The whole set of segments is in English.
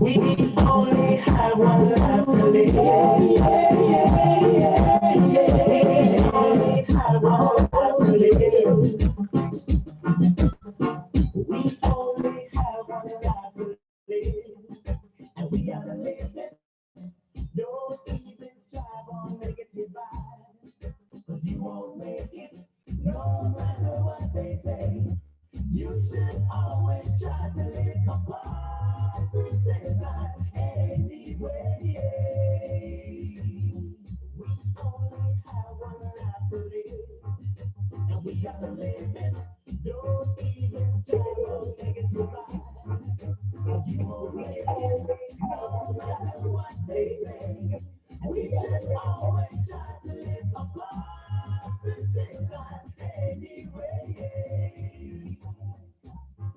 only have one life to live. We only have one life to live. We only have one life to live. And we gotta live it. Don't even strive on negative vibes. Cause you won't make it. No matter what they say. You should always try to live a positive life anyway. We only have one life to live, and we gotta live it. Don't even strive on negative vibes, cause you won't make it, no matter what they say. We should always try to live a positive life anyway.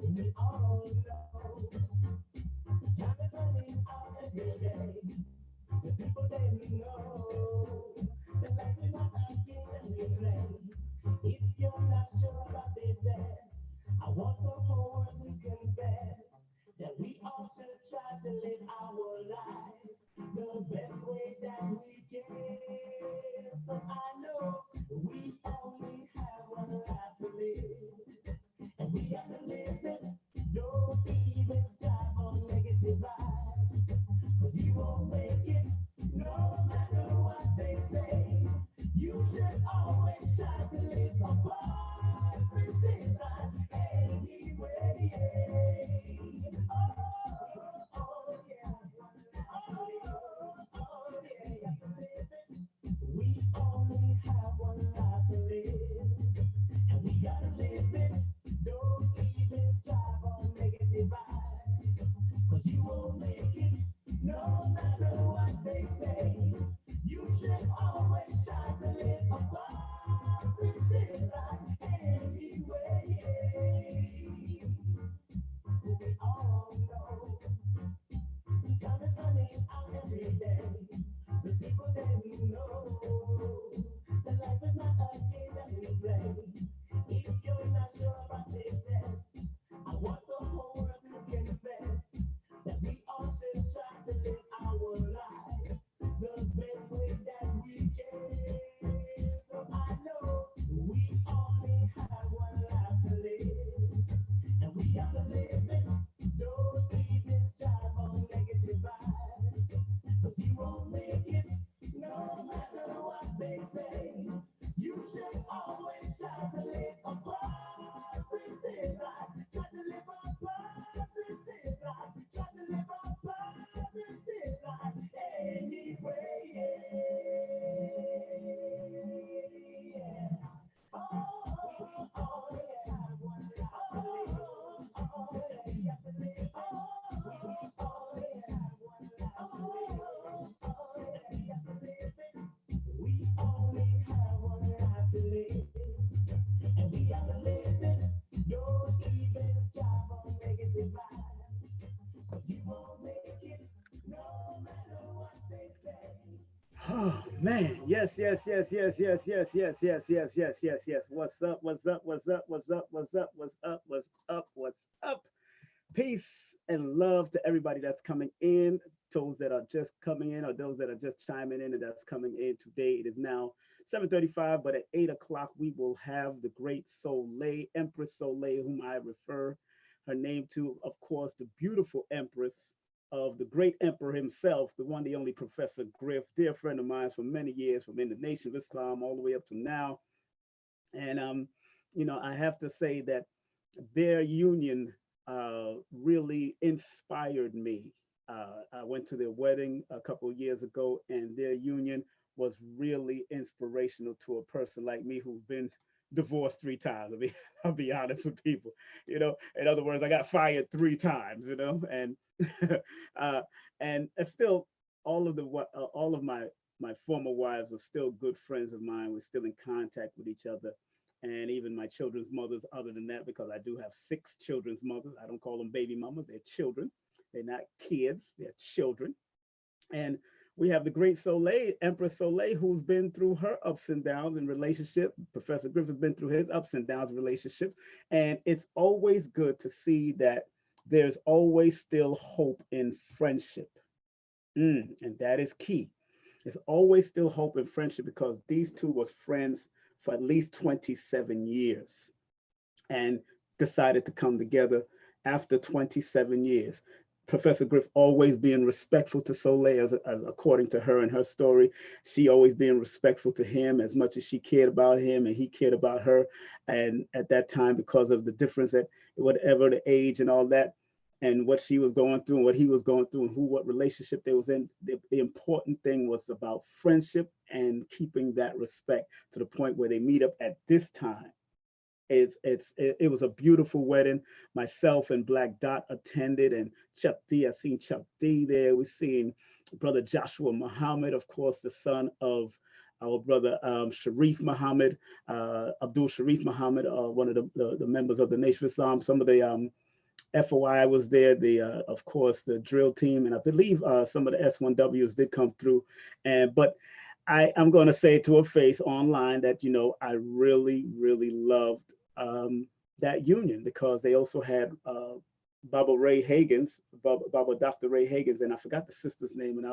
We all know time is running out every day. The people that we know, the life is not a game that we play. If you're not sure about this dance, I want the whole world to confess that we all should try to live our life the best way that we can. So I know we only have one life to live. And we gotta live it. Don't even strive on negative vibes. Cause you won't make it, no matter what they say. You should always try to live a positive life anyway. Oh, yeah. Oh, yeah. We only have one life to live. And we gotta live it. Don't even strive on negative vibes. Cause you won't make it, no matter what they say. You should always try to live a positive life anyway. We all know time is running out every day. The people that we know, the life is not a game that we play. If you're not sure about this test, I want the whole world to confess that we all should try to live our life the best way that we can. So I know we only have one life to live, and we gotta live it. Don't even strive on negative vibes, cause you won't make it, no matter what they say. You should always try to live a positive life. Try to live a positive life. Try to live a positive life anyway. Yeah. Oh, yeah. Oh, yeah. We only have one life to live, and we gotta live it. Don't even strive on negative vibes, cause you won't make it, no matter what they say. Oh man, yes. What's up? What's up? What's up? What's up? What's up? What's up? What's up? What's up? Peace and love to everybody that's coming in, those that are just coming in, or those that are just chiming in and that's coming in today. It is now 7:35, but at 8 o'clock we will have the great Soleil, Empress Soleil, whom I refer her name to, of course, the beautiful Empress of the great emperor himself, the one, the only Professor Griff, dear friend of mine for many years, from in the Nation of Islam all the way up to now. And I have to say that their union really inspired me. I went to their wedding a couple of years ago, and their union was really inspirational to a person like me who's been divorced 3 times. I mean, I'll be honest with people. In other words, I got fired 3 times. And uh, and still, all of my former wives are still good friends of mine. We're still in contact with each other, and even my children's mothers, other than that, because I do have 6 children's mothers. I don't call them baby mamas, they're children. They're not kids, they're children. And we have the great Soleil, Empress Soleil, who's been through her ups and downs in relationship. Professor Griffith's been through his ups and downs in relationships. And it's always good to see that there's always still hope in friendship. And that is key. There's always still hope in friendship because these two was friends for at least 27 years and decided to come together after 27 years. Professor Griff always being respectful to Soleil, as according to her and her story, she always being respectful to him as much as she cared about him and he cared about her. And at that time, because of the difference that whatever the age and all that, and what she was going through and what he was going through and what relationship they was in, the important thing was about friendship and keeping that respect to the point where they meet up at this time. It was a beautiful wedding. Myself and Black Dot attended, and Chuck D. I seen Chuck D there. We seen brother Joshua Muhammad, of course, the son of our brother Sharif Muhammad, Abdul Sharif Muhammad, one of the members of the Nation of Islam. Some of the FOI was there. The of course the drill team, and I believe some of the S1Ws did come through. And but I'm going to say to her face online that I really really loved that union because they also had Baba Ray Hagen's, Baba Dr. Ray Hagen's, and I forgot the sister's name, and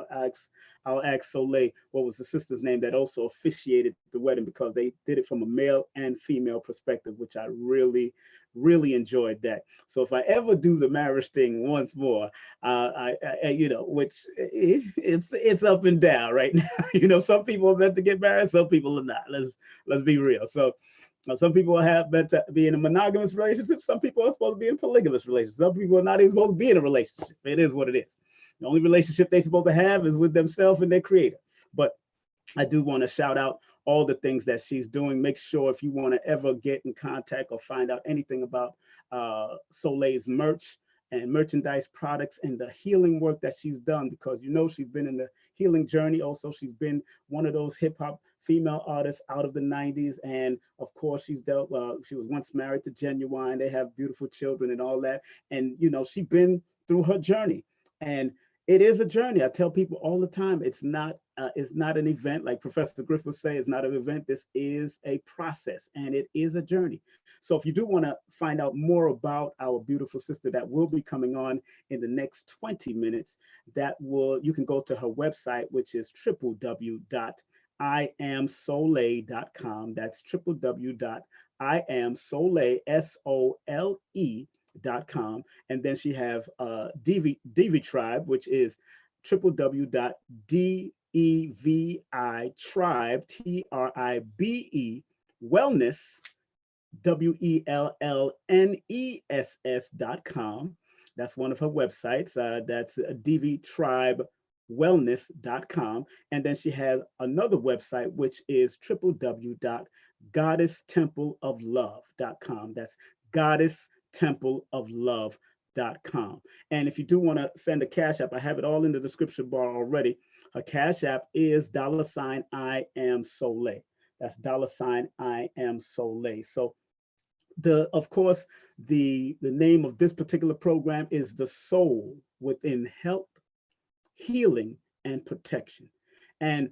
I'll ask Soleil what was the sister's name that also officiated the wedding because they did it from a male and female perspective, which I really, really enjoyed that. So if I ever do the marriage thing once more, which it's up and down right now. Some people are meant to get married, some people are not. Let's be real. So some people have meant to be in a monogamous relationship. Some people are supposed to be in polygamous relationships. Some people are not even supposed to be in a relationship. It is what it is. The only relationship they're supposed to have is with themselves and their creator. But I do want to shout out all the things that she's doing. Make sure if you want to ever get in contact or find out anything about Soleil's merch and merchandise products and the healing work that she's done, because she's been in the healing journey. Also, she's been one of those hip hop female artists out of the 90s. And of course, she was once married to Genuine. They have beautiful children and all that. And, she's been through her journey. And it is a journey. I tell people all the time, it's not an event like Professor Griff would say. It's not an event. This is a process, and it is a journey. So if you do want to find out more about our beautiful sister that will be coming on in the next 20 minutes, you can go to her website, which is www.iamsole.com. That's www.iamsole.com. And then she have Divi Tribe, which is www.devitribe, TRIBE, wellness, WELLNESS.com. That's one of her websites. That's dvtribewellness.com. And then she has another website, which is www.goddesstempleoflove.com. That's goddesstempleoflove.com. And if you do want to send a Cash App, I have it all in the description bar already. Her Cash App is $I am Soleil. That's $I am Soleil. So of course, the name of this particular program is The Soul Within Health, Healing, and Protection. And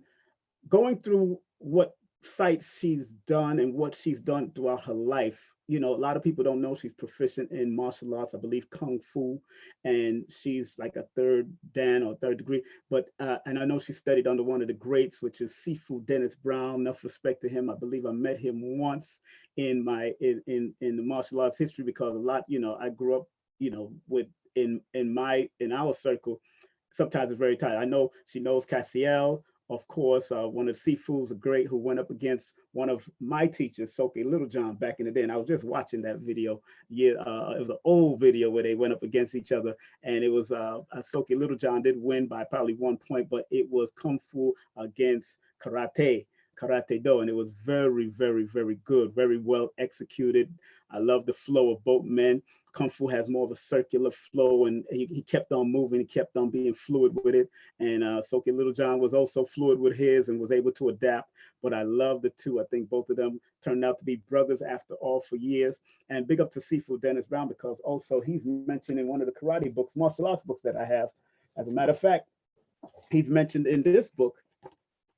going through what sites she's done and what she's done throughout her life, a lot of people don't know she's proficient in martial arts, I believe Kung Fu, and she's like a third Dan or third degree. But and I know she studied under one of the greats, which is Sifu Dennis Brown. Enough respect to him. I believe I met him once in the martial arts history because a lot, I grew up, with in our circle. Sometimes it's very tight. I know she knows Cassiel, of course, one of Sifu's a great who went up against one of my teachers, Soke Littlejohn, back in the day. And I was just watching that video. Yeah, it was an old video where they went up against each other, and it was Soke Littlejohn did win by probably 1 point, but it was Kung Fu against Karate Do, and it was very, very, very good, very well executed. I love the flow of both men. Kung Fu has more of a circular flow, and he kept on moving, he kept on being fluid with it. And Soke Littlejohn was also fluid with his and was able to adapt. But I love the two. I think both of them turned out to be brothers after all for years. And big up to Sifu Dennis Brown, because also he's mentioned in one of the karate books, martial arts books that I have. As a matter of fact, he's mentioned in this book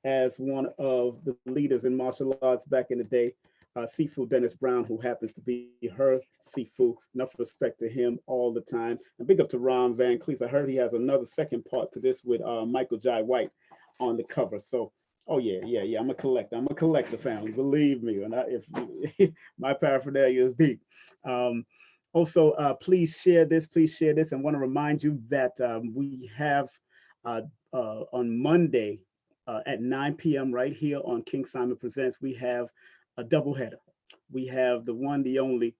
as one of the leaders in martial arts back in the day. Sifu Dennis Brown, who happens to be her Sifu. Enough respect to him all the time. And big up to Ron Van Cleef. I heard he has another second part to this with Michael Jai White on the cover. So, oh yeah, yeah, yeah. I'm a collector. I'm a collector, family. Believe me. And if my paraphernalia is deep. Also, please share this. Please share this. And want to remind you that we have on Monday at 9 p.m. right here on King Simon Presents, we have a doubleheader. We have the one, the only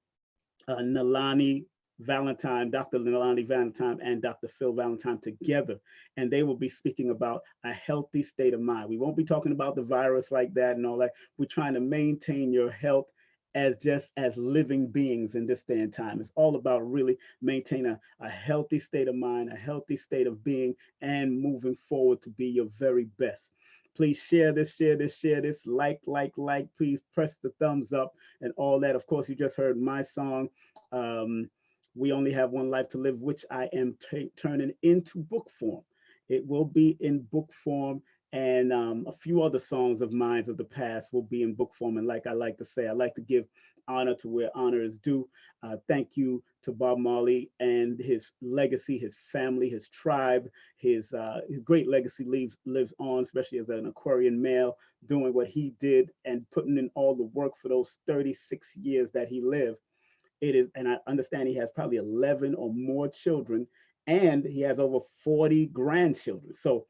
Nalani Valentine, Dr. Nalani Valentine and Dr. Phil Valentine together, and they will be speaking about a healthy state of mind. We won't be talking about the virus like that and all that. We're trying to maintain your health as just as living beings in this day and time. It's all about really maintaining a healthy state of mind, a healthy state of being, and moving forward to be your very best. Please share this, share this, share this, like, please press the thumbs up and all that. Of course, you just heard my song, We Only Have One Life to Live, which I am turning into book form. It will be in book form, and a few other songs of mine of the past will be in book form. And like I like to say, I like to give honor to where honor is due. Thank you to Bob Marley and his legacy, his family, his tribe. His great legacy lives on, especially as an Aquarian male, doing what he did and putting in all the work for those 36 years that he lived. It is, and I understand he has probably 11 or more children, and he has over 40 grandchildren. So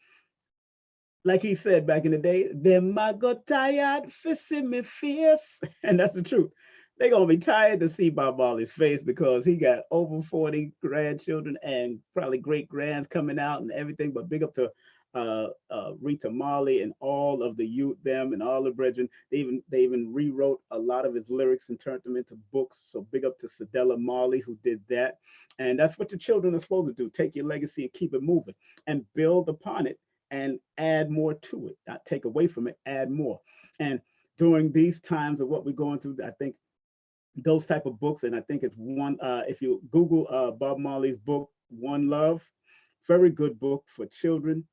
like he said back in the day, them I got tired for see me face. And that's the truth. They're gonna be tired to see Bob Marley's face because he got over 40 grandchildren and probably great grands coming out and everything. But big up to Rita Marley and all of the youth, them and all the brethren. They even rewrote a lot of his lyrics and turned them into books. So big up to Cedella Marley who did that. And that's what your children are supposed to do. Take your legacy and keep it moving and build upon it and add more to it, not take away from it, add more. And during these times of what we're going through, I think those type of books, and I think it's one, if you Google Bob Marley's book, One Love, very good book for children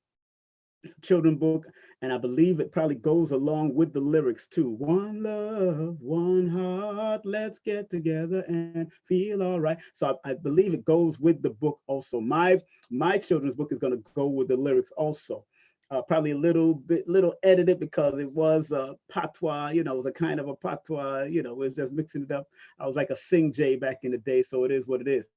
book, and I believe it probably goes along with the lyrics too. One love, one heart, let's get together and feel all right. So I believe it goes with the book also. My children's book is going to go with the lyrics also. Probably a little edited because it was a patois, it was a kind of a patois, it was just mixing it up. I was like a sing J back in the day, so it is what it is.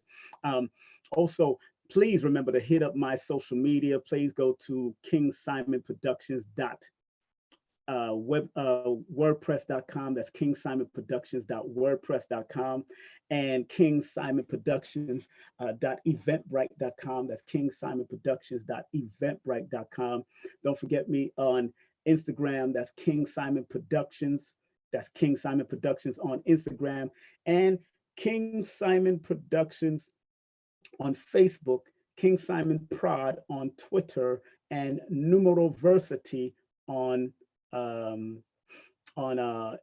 Also, please remember to hit up my social media. Please go to wordpress.com. That's kingsimonproductions.wordpress.com, and kingsimonproductions.eventbrite.com. That's kingsimonproductions.eventbrite.com. Don't forget me on Instagram. That's King Simon Productions. That's King Simon Productions on Instagram, and King Simon Productions on Facebook, King Simon Prod on Twitter, and Numeroversity on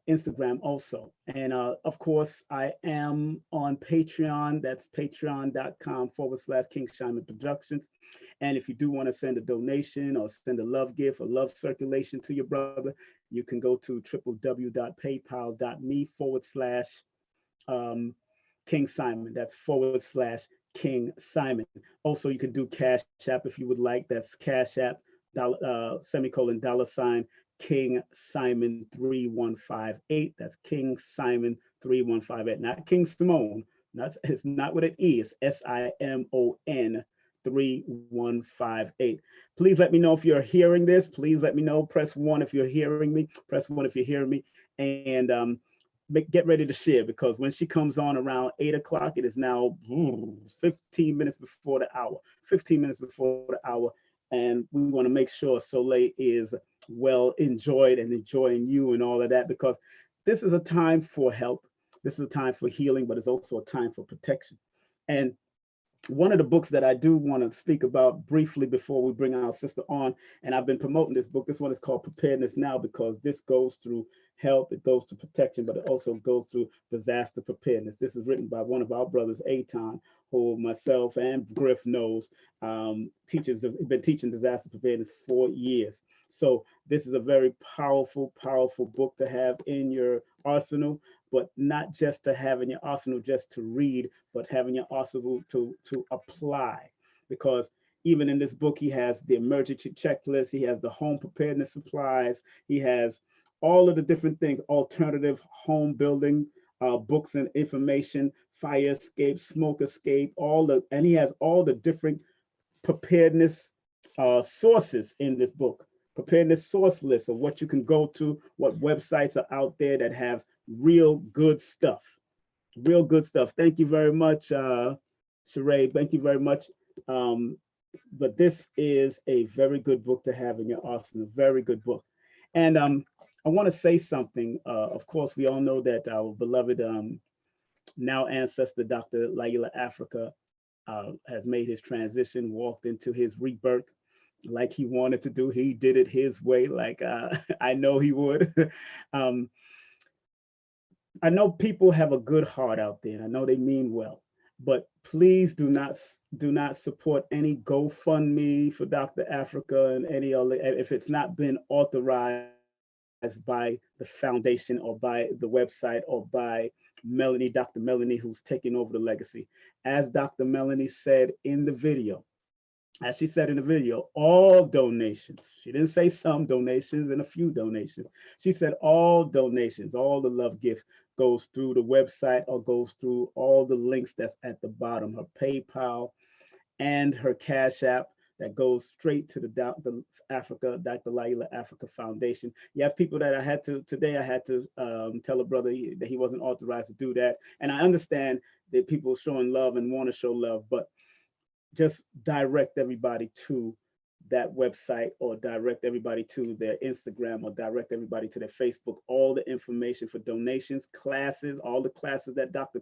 Instagram also. And of course, I am on Patreon. That's patreon.com/King Simon Productions. And if you do want to send a donation or send a love gift or love circulation to your brother, you can go to www.paypal.me/King Simon. That's /King Simon. Also, you can do Cash App if you would like. That's Cash App, $, King Simon 3158. That's King Simon 3158. Not King Simone. It's not what it is. SIMON 3158. Please let me know if you're hearing this. Please let me know. Press 1 if you're hearing me. Press 1 if you're hearing me. And get ready to share, because when she comes on around 8 o'clock, it is now 15 minutes before the hour. 15 minutes before the hour. And we want to make sure Soleil is well enjoyed and enjoying you and all of that, because this is a time for help. This is a time for healing, but it's also a time for protection. And one of the books that I do want to speak about briefly before we bring our sister on, and I've been promoting this book. This one is called Preparedness Now, because this goes through health, it goes to protection, but it also goes through disaster preparedness. This is written by one of our brothers, Aton, who myself and Griff knows, teaches, been teaching disaster preparedness for years. So this is a very powerful, powerful book to have in your arsenal, but not just to have in your arsenal just to read, but having your arsenal to apply. Because even in this book, he has the emergency checklist, he has the home preparedness supplies, he has all of the different things, alternative home building books and information, fire escape, smoke escape, all the, and he has all the different preparedness sources in this book. Preparedness source list of what you can go to, what websites are out there that have real good stuff. Real good stuff. Thank you very much, Sheree. Thank you very much. But this is a very good book to have in your arsenal. Very good book. And I want to say something. Of course, we all know that our beloved now ancestor, Dr. Laila Africa, has made his transition, walked into his rebirth like he wanted to do. He did it his way, like I know he would. um, I know people have a good heart out there, and I know they mean well, but please do not support any GoFundMe for Dr. Africa and any other if it's not been authorized by the foundation or by the website or by Melanie, Dr. Melanie, who's taking over the legacy. As Dr. Melanie said in the video, as she said in the video, all donations, she didn't say some donations and a few donations. She said all donations, all the love gift goes through the website or goes through all the links that's at the bottom, her PayPal and her Cash App that goes straight to the Africa, Dr. Laila Africa Foundation. You have people that I had to, today I had to tell a brother that he wasn't authorized to do that. And I understand that people showing love and want to show love, but just direct everybody to that website or direct everybody to their Instagram or direct everybody to their Facebook. All the information for donations, classes, all the classes that Dr.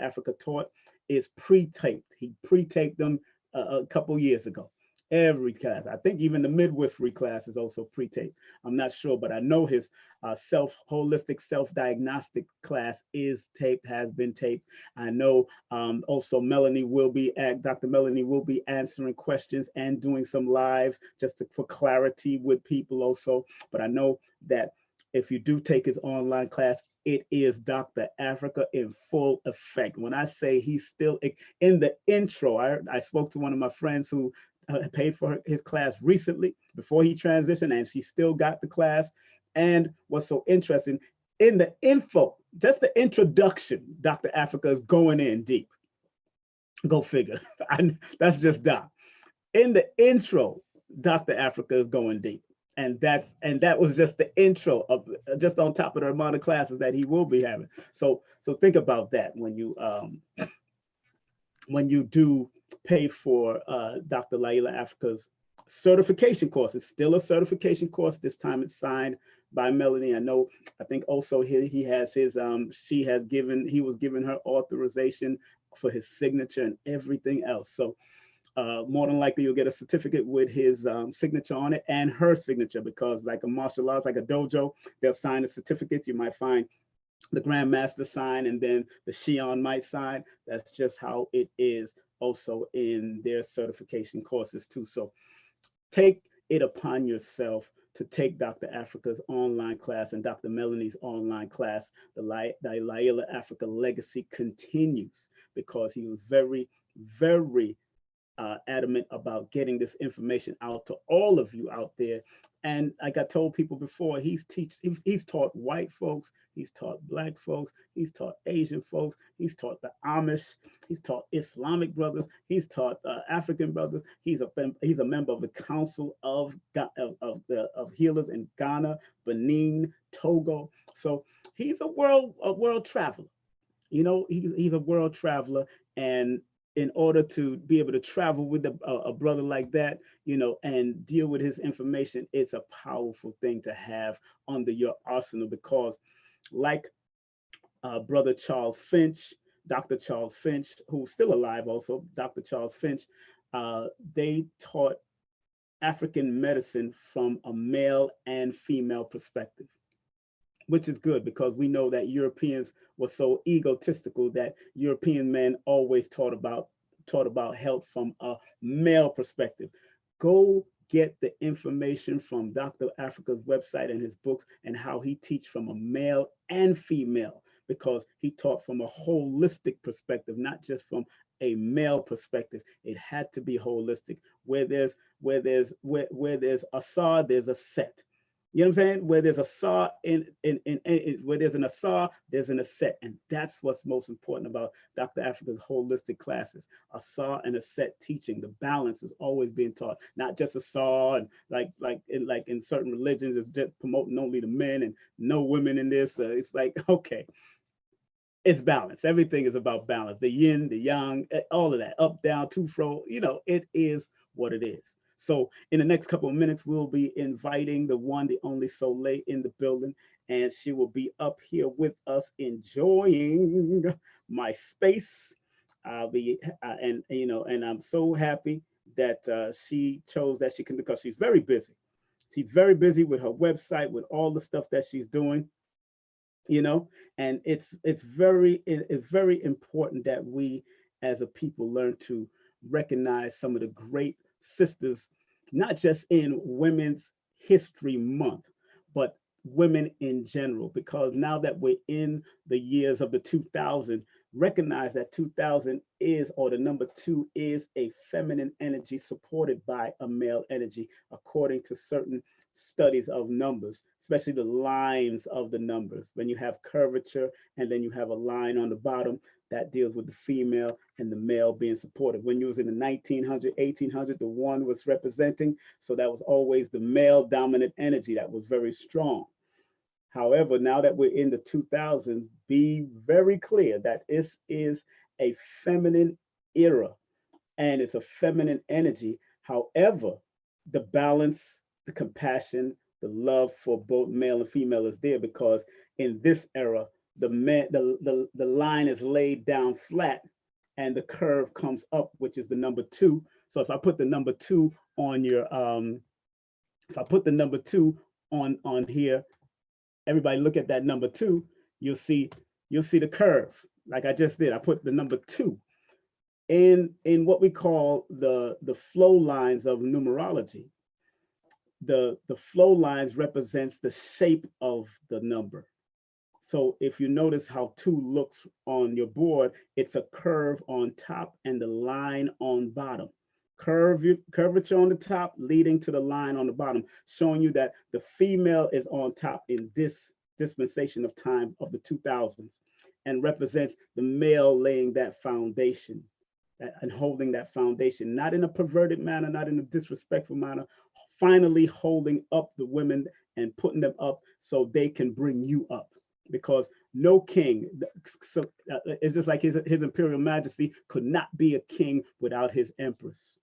Africa taught is pre-taped. He pre-taped them a couple years ago. Every class, I think even the midwifery class is also pre-taped. I'm not sure, but I know his holistic self-diagnostic class is taped, has been taped. I know also Dr. Melanie will be answering questions and doing some lives just for clarity with people also. But I know that if you do take his online class, it is Dr. Africa in full effect. When I say he's still in the intro, I spoke to one of my friends who paid for his class recently before he transitioned, and she still got the class. And what's so interesting, in the info, just the introduction, Dr. Africa is going in deep. Go figure. That's just Doc. In the intro, Dr. Africa is going deep. And that was just the intro of just on top of the amount of classes that he will be having. So think about that when you do pay for Dr. Laila Africa's certification course. It's still a certification course. This time it's signed by Melanie. I think also he has his, he was given her authorization for his signature and everything else. So more than likely you'll get a certificate with his signature on it and her signature, because like a martial arts, like a dojo, they'll sign the certificates. You might find the Grandmaster sign and then the Shion might sign. That's just how it is also in their certification courses too. So take it upon yourself to take Dr. Africa's online class and Dr. Melanie's online class. The Laila Africa legacy continues because he was very, very adamant about getting this information out to all of you out there. And like I told people before, he's taught white folks, he's taught Black folks, he's taught Asian folks, he's taught the Amish, he's taught Islamic brothers, he's taught African brothers. He's a member of the Council of Healers in Ghana, Benin, Togo. So he's a world traveler. You know, he's a world traveler, and in order to be able to travel with a brother like that, you know, and deal with his information, it's a powerful thing to have under your arsenal. Because like brother Charles Finch, Dr. Charles Finch, who's still alive also, Dr. Charles Finch, they taught African medicine from a male and female perspective, which is good because we know that Europeans were so egotistical that European men always taught about health from a male perspective. Go get the information from Dr. Africa's website and his books and how he teach from a male and female because he taught from a holistic perspective, not just from a male perspective. It had to be holistic. Where there's a saw, there's a set. You know what I'm saying? Where there's a saw where there's an asar, there's an asset. And that's what's most important about Dr. Africa's holistic classes. A saw and a set teaching. The balance is always being taught, not just a saw and like in certain religions, it's just promoting only the men and no women in this. It's like, okay, it's balance. Everything is about balance. The yin, the yang, all of that, up, down, to, fro, it is what it is. So in the next couple of minutes, we'll be inviting the one, the only Soleil in the building, and she will be up here with us enjoying my space. I'll be, and I'm so happy that she chose that she can, because she's very busy. She's very busy with her website, with all the stuff that she's doing, and it's very important that we as a people learn to recognize some of the great sisters, not just in Women's History Month, but women in general, because now that we're in the years of the 2000, recognize that 2000 is, or the number two is, a feminine energy supported by a male energy, according to certain studies of numbers, especially the lines of the numbers. When you have curvature and then you have a line on the bottom, that deals with the female and the male being supported. When you was in the 1900, 1800, the one was representing, so that was always the male dominant energy that was very strong. However, now that we're in the 2000s, be very clear that this is a feminine era and it's a feminine energy. However, the balance, the compassion, the love for both male and female is there, because in this era, the line is laid down flat and the curve comes up, which is the number two. So if I put the number two on your if I put the number two on here, everybody look at that number two, you'll see the curve like I just did. I put the number two in what we call the flow lines of numerology. The flow lines represents the shape of the number. So if you notice how two looks on your board, it's a curve on top and the line on bottom. Curvature on the top leading to the line on the bottom, showing you that the female is on top in this dispensation of time of the 2000s, and represents the male laying that foundation and holding that foundation, not in a perverted manner, not in a disrespectful manner, finally holding up the women and putting them up so they can bring you up. Because no king, so it's just like his Imperial Majesty could not be a king without his Empress.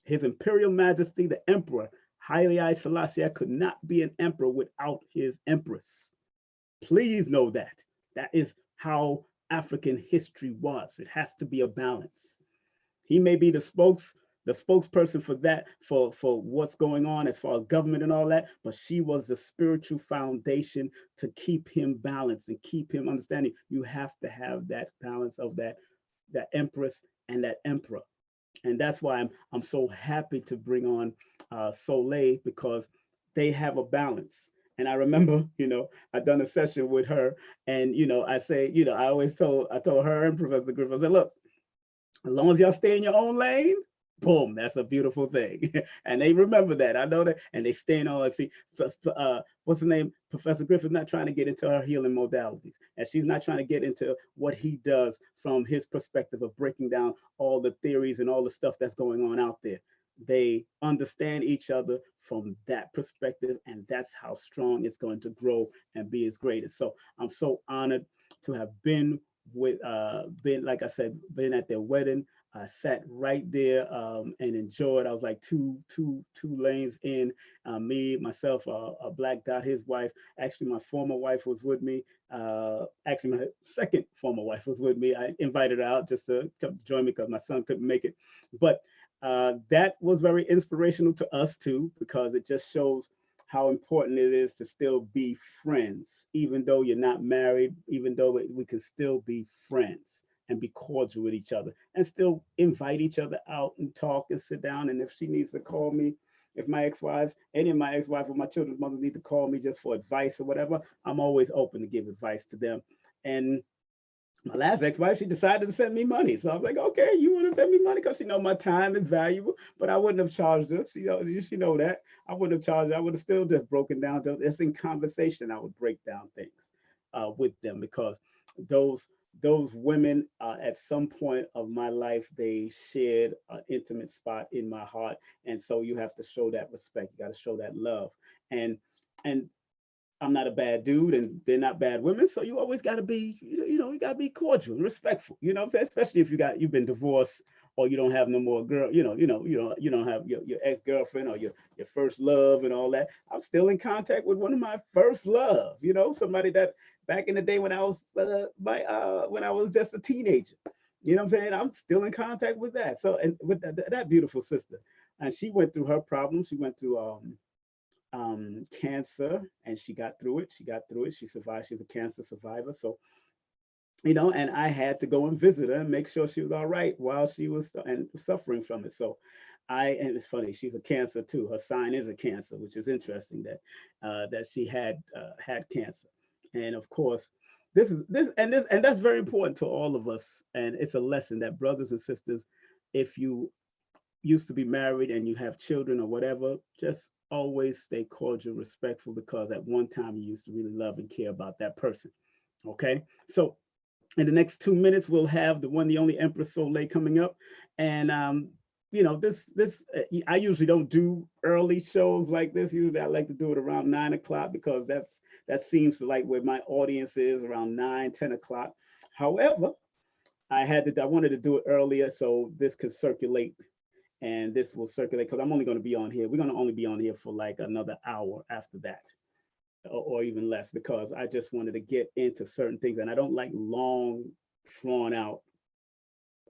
His Imperial Majesty, the Emperor, Haile Selassie, could not be an emperor without his Empress. Please know that. That is how African history was. It has to be a balance. He may be the spokesperson for that, for what's going on as far as government and all that, but she was the spiritual foundation to keep him balanced and keep him understanding. You have to have that balance of that Empress and that Emperor. And that's why I'm so happy to bring on Soleil, because they have a balance. And I remember, I done a session with her, and I say, I told her and Professor Griff, I said, look, as long as y'all stay in your own lane, boom, that's a beautiful thing. And they remember that. I know that. And they stand on, see, what's the name? Professor Griffith's not trying to get into her healing modalities. And she's not trying to get into what he does from his perspective of breaking down all the theories and all the stuff that's going on out there. They understand each other from that perspective, and that's how strong it's going to grow and be its greatest. So I'm so honored to have been like I said, been at their wedding. I sat right there and enjoyed. I was like two lanes in. Me, myself, a black dot, his wife. Actually, my former wife was with me. Actually, my second former wife was with me. I invited her out just to come join me because my son couldn't make it. But that was very inspirational to us too, because it just shows how important it is to still be friends, even though you're not married, even though we can still be friends and be cordial with each other and still invite each other out and talk and sit down. And if she needs to call me, if my ex-wives, any of my ex-wives or my children's mother need to call me just for advice or whatever, I'm always open to give advice to them. And my last ex-wife, she decided to send me money. So I'm like, okay, you want to send me money? Because she know my time is valuable, but I wouldn't have charged her. She know that. I wouldn't have charged her. I would have still just broken down. It's in conversation. I would break down things with them because those those women at some point of my life, they shared an intimate spot in my heart. And so you have to show that respect. You got to show that love. And and I'm not a bad dude and they're not bad women. So you always got to be, you got to be cordial and respectful, you know what I'm saying? Especially if you've been divorced or you don't have no more girl, you don't have your ex-girlfriend or your first love and all that. I'm still in contact with one of my first love, somebody that back in the day when I was when I was just a teenager. You know what I'm saying? I'm still in contact with that. So and with that beautiful sister. And she went through her problems. She went through cancer and she got through it. She survived. She's a cancer survivor. So, and I had to go and visit her and make sure she was all right while she was and suffering from it. So and it's funny, she's a cancer too. Her sign is a cancer, which is interesting that she had cancer. And of course, this that's very important to all of us. And it's a lesson that brothers and sisters, if you used to be married and you have children or whatever, just always stay cordial, respectful, because at one time you used to really love and care about that person. Okay. So in the next 2 minutes, we'll have the one, the only Empress Soleil coming up. And I usually don't do early shows like this. Usually I like to do it around 9 o'clock because that seems to like where my audience is, around 9, 10 o'clock. However, I wanted to do it earlier so this could circulate, and this will circulate because I'm only going to be on here. We're going to only be on here for like another hour after that, or even less, because I just wanted to get into certain things, and I don't like long, drawn out,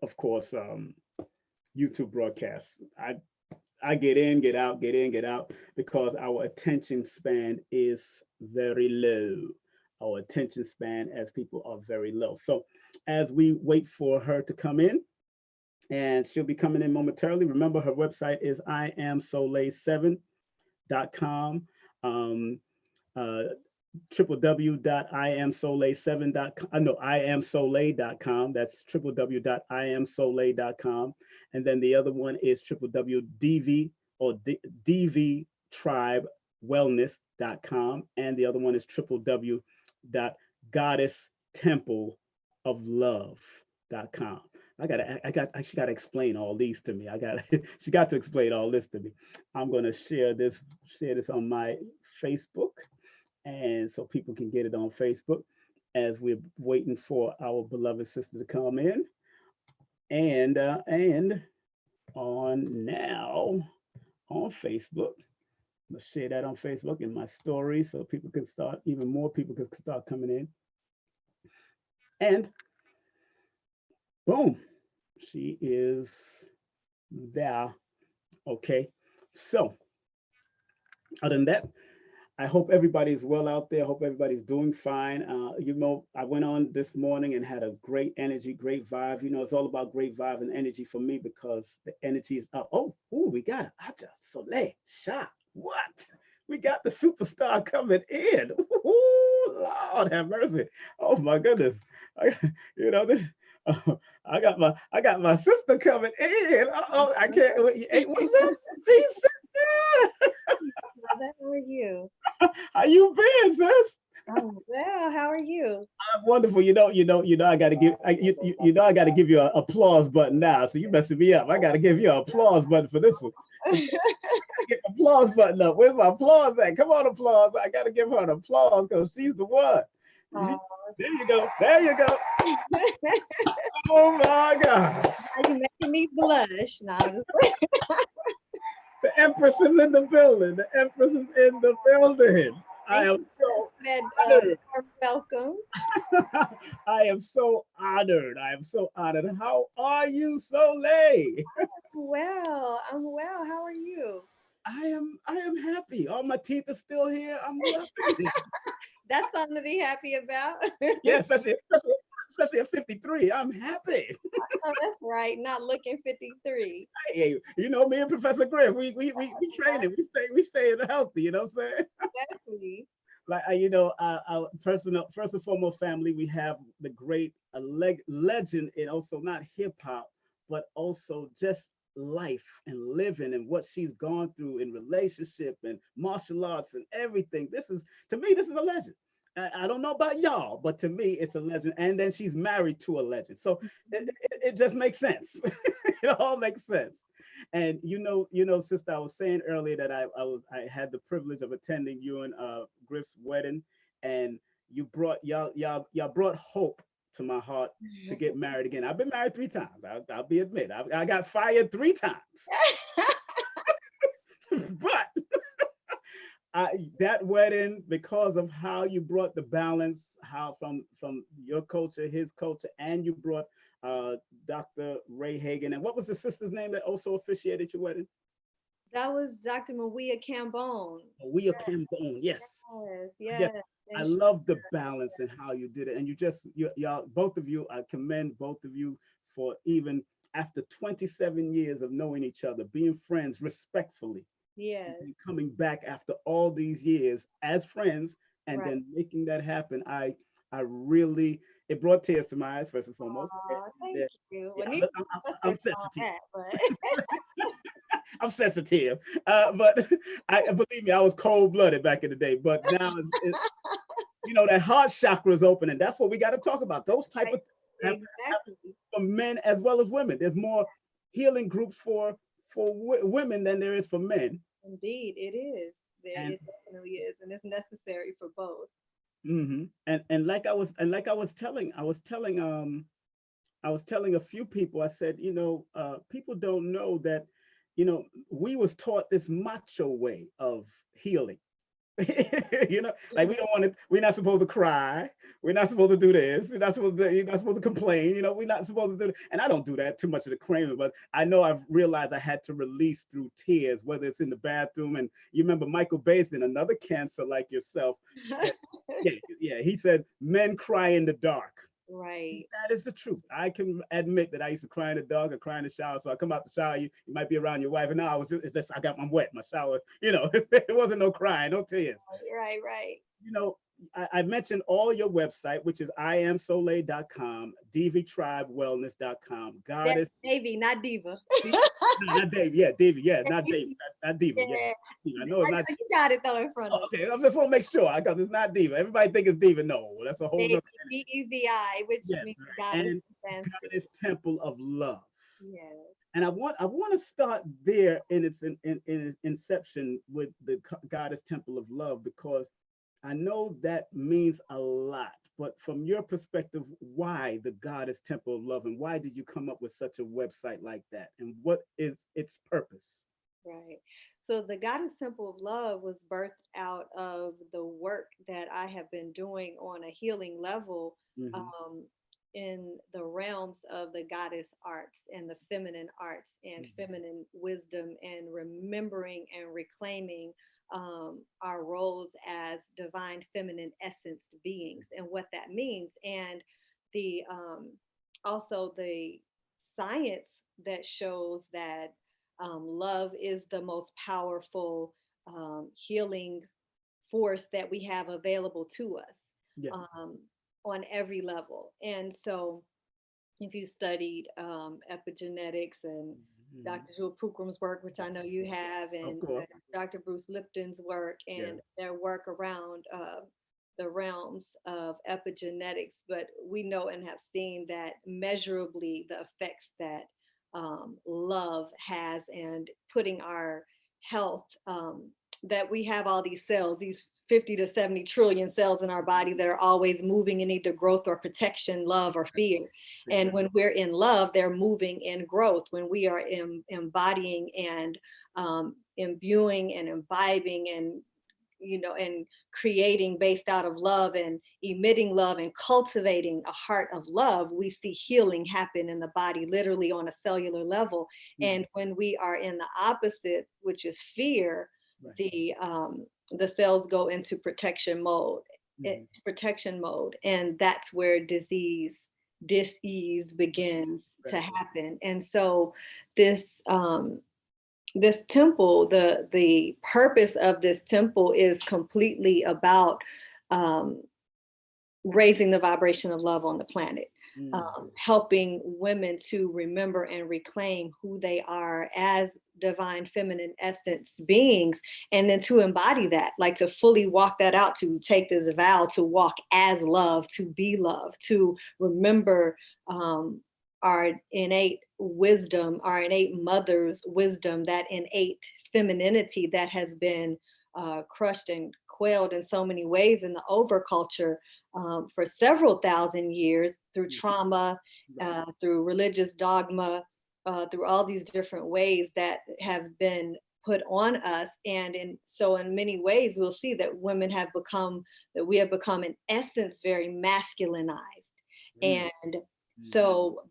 of course, YouTube broadcasts. I get in, get out, get in, get out, because our attention span is very low. Our attention span as people are very low. So as we wait for her to come in, and she'll be coming in momentarily. Remember, her website is iamsole7.com. www.iamsole7.com. No, iamsole.com. That's www.iamsole.com. And then the other one is www.dv or dvtribewellness.com. And the other one is www.goddesstempleoflove.com. She gotta explain all these to me. She got to explain all this to me. I'm gonna share this on my Facebook, and so people can get it on Facebook as we're waiting for our beloved sister to come in. And on now on Facebook, I'm gonna share that on Facebook in my stories so people can start, even more people can start coming in. And boom, she is there. Okay, so other than that, I hope everybody's well out there. I hope everybody's doing fine. I went on this morning and had a great energy, great vibe. It's all about great vibe and energy for me because the energy is up. Oh, ooh, we got Aja Soleil Shah. What? We got the superstar coming in. Ooh, Lord have mercy. Oh my goodness. This, I got my sister coming in. Oh, I can't wait. Hey, what's up, sister? How are you? How you been, sis? Oh well, how are you? I'm wonderful. I gotta give I gotta give you an applause button now. So you messing me up. I gotta give you an applause button for this one. Get the applause button up. Where's my applause at? Come on, applause. I gotta give her an applause because she's the one. There you go. There you go. Oh my gosh. You making me blush. No, I'm just The Empress is in the building. The Empress is in the building. I thank am you so for that honored. warm welcome. I am so honored. I am so honored. How are you, Soleil? Well, I'm well. How are you? I am happy. All my teeth are still here. I'm loving it. That's something to be happy about. Yeah, especially at 53. I'm happy. Oh, that's right. Not looking 53. Hey, you know me and Professor Griff. We train it. We stay healthy. You know what I'm saying? Exactly. Like our first and foremost family. We have the great legend in also not hip hop, but also just life and living and what she's gone through in relationship and martial arts and everything. This is to me, this is a legend. I don't know about y'all, but to me, it's a legend. And then she's married to a legend, so it just makes sense. It all makes sense. And sister, I was saying earlier that I had the privilege of attending you and Griff's wedding, and y'all brought hope to my heart to get married again. I've been married 3 times. I'll be admit. I got fired 3 times, but that wedding, because of how you brought the balance, how from your culture, his culture, and you brought uh, Dr. Ray Hagan, and what was the sister's name that also officiated your wedding? That was Dr. Maria Cambone. We are Campbell. Yes, Yes, yes. yes. I And she, love the balance and how you did it, and y'all, both of you. I commend both of you for even after 27 years of knowing each other, being friends respectfully, yes, and coming back after all these years as friends, and right. then making that happen. I really, it brought tears to my eyes first and foremost. Aw, thank Yeah, you. yeah, Well, neither of us I'm are all sensitive. that, but I'm sensitive, but I believe me, I was cold blooded back in the day. But now, that heart chakra is open, and that's what we got to talk about. Those type right, of have exactly. for men as well as women. There's more healing groups for women than there is for men, Indeed, it is. There, and it definitely is, and it's necessary for both. and like I was telling a few people. I said, people don't know that, we was taught this macho way of healing. Like we don't want to, we're not supposed to cry, we're not supposed to do this, you're not supposed to complain, we're not supposed to do it. And I don't do that too much of the craving, but I know I've realized I had to release through tears, whether it's in the bathroom. And you remember Michael Basin, another cancer like yourself, said, yeah, yeah, he said men cry in the dark. Right. That is the truth. I can admit that I used to cry in the dark or cry in the shower. So I come out the shower, you might be around your wife, and now it's just I'm wet. My shower, it wasn't no crying, no tears. Right, right. You know, I mentioned all your website, which is iamsole.com, dvtribewellness.com, That's goddess. Davy, not Diva. No, not Dave. Yeah, Davy. Yeah, not Dave. Not Diva. Yeah, Yeah, I know it's I know not. you got it though in front Oh, of you. okay, I just want to make sure because it's not Diva. Everybody think it's Diva. No, that's a whole Davy, nother. Devi, which Yes, means goddess and in Sanskrit. goddess temple of love. Yes. And I want to start there in its inception with the goddess temple of love, because I know that means a lot. But from your perspective, why the goddess temple of love, and why did you come up with such a website like that, and what is its purpose? Right. So the Goddess Temple of Love was birthed out of the work that I have been doing on a healing level, Hmm. um, in the realms of the goddess arts and the feminine arts and feminine wisdom, and remembering and reclaiming our roles as divine feminine essenced beings and what that means. And the also the science that shows that love is the most powerful healing force that we have available to us, Yes. um, on every level. And so, if you studied epigenetics and Mhm. Dr. Jewel Pookram's work, which I know you have, Of and course. Dr. Bruce Lipton's work Yes. and their work around the realms of epigenetics, but we know and have seen that measurably the effects that love has, and putting our health that we have all these cells, these 50 to 70 trillion cells in our body that are always moving in either growth or protection, love or fear. And when we're in love, they're moving in growth. When we are embodying and imbuing and imbibing and and creating based out of love and emitting love and cultivating a heart of love, we see healing happen in the body, literally on a cellular level. And when we are in the opposite, which is fear, the cells go into protection mode, and that's where dis-ease begins to happen. And so this this temple, the purpose of this temple is completely about raising the vibration of love on the planet, helping women to remember and reclaim who they are as divine feminine essence beings, and then to embody that, like to fully walk that out, to take this vow to walk as love, to be love, to remember our innate wisdom, our innate mother's wisdom, that innate femininity that has been crushed and quailed in so many ways in the overculture for several thousand years through trauma, through religious dogma, through all these different ways that have been put on us. And so in many ways, we'll see that we have become in essence very masculinized. And so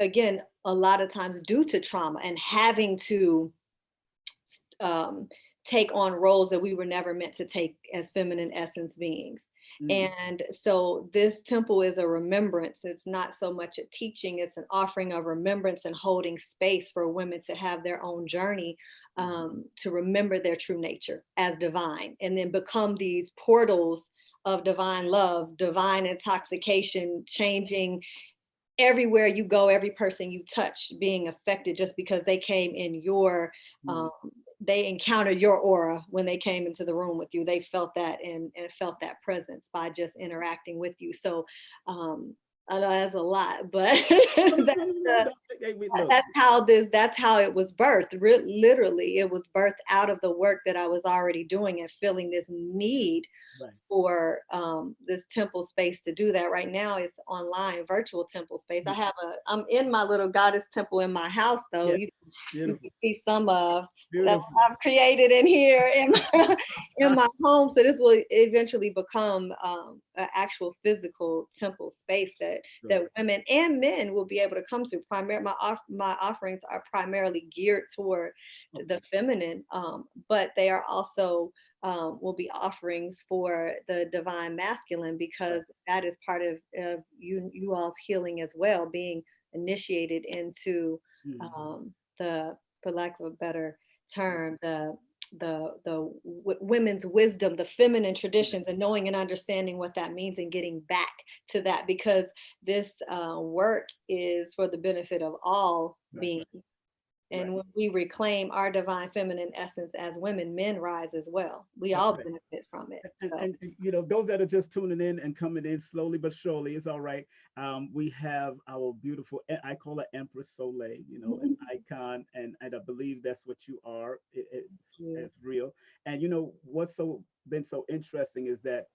again, a lot of times due to trauma and having to take on roles that we were never meant to take as feminine essence beings. And so this temple is a remembrance. It's not so much a teaching, it's an offering of remembrance and holding space for women to have their own journey, to remember their true nature as divine, and then become these portals of divine love, divine intoxication, changing everywhere you go, every person you touch being affected just because they came in your they encountered your aura when they came into the room with you. They felt that and felt that presence by just interacting with you. So I know that's a lot, but that's how it was birthed. Literally, it was birthed out of the work that I was already doing and feeling this need for this temple space to do that. Right now it's online, virtual temple space. I'm in my little goddess temple in my house though. You can see some of that I've created in here in my home. So this will eventually become an actual physical temple space that women and men will be able to come to. My offerings are primarily geared toward the feminine, but they are also will be offerings for the divine masculine, because that is part of you all's healing as well, being initiated into the, for lack of a better term, the women's wisdom, the feminine traditions, and knowing and understanding what that means and getting back to that, because this work is for the benefit of all beings. And when we reclaim our divine feminine essence as women, men rise as well. We all benefit from it. And those that are just tuning in and coming in slowly but surely, it's all right. We have our beautiful, I call her Empress Soleil, an icon, and I believe that's what you are. It's real. And what's been so interesting is that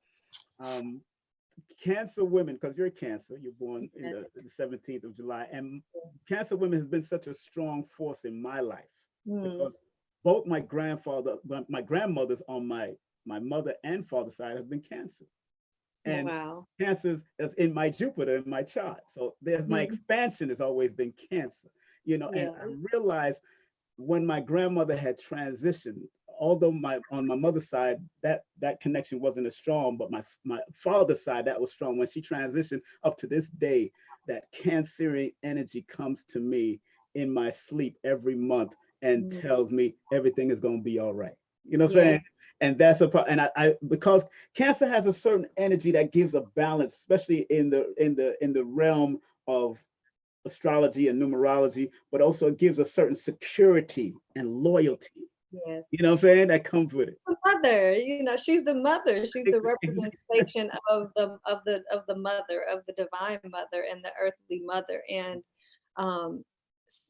Cancer women, because you're Cancer, you're born in the 17th of July, and Cancer women has been such a strong force in my life, because both my grandmothers on my mother and father's side has been Cancer, and Cancer is in my Jupiter in my chart. So there's my expansion has always been Cancer, and I realized when my grandmother had transitioned, although on my mother's side that connection wasn't as strong, but my father's side, that was strong. When she transitioned, up to this day, that Cancerian energy comes to me in my sleep every month and tells me everything is going to be all right. You know what I'm saying? And that's and I because Cancer has a certain energy that gives a balance, especially in the realm of astrology and numerology, but also it gives a certain security and loyalty. Yes. You know what I'm saying? That comes with it. The mother, she's the mother. She's the representation of the mother, of the divine mother and the earthly mother. And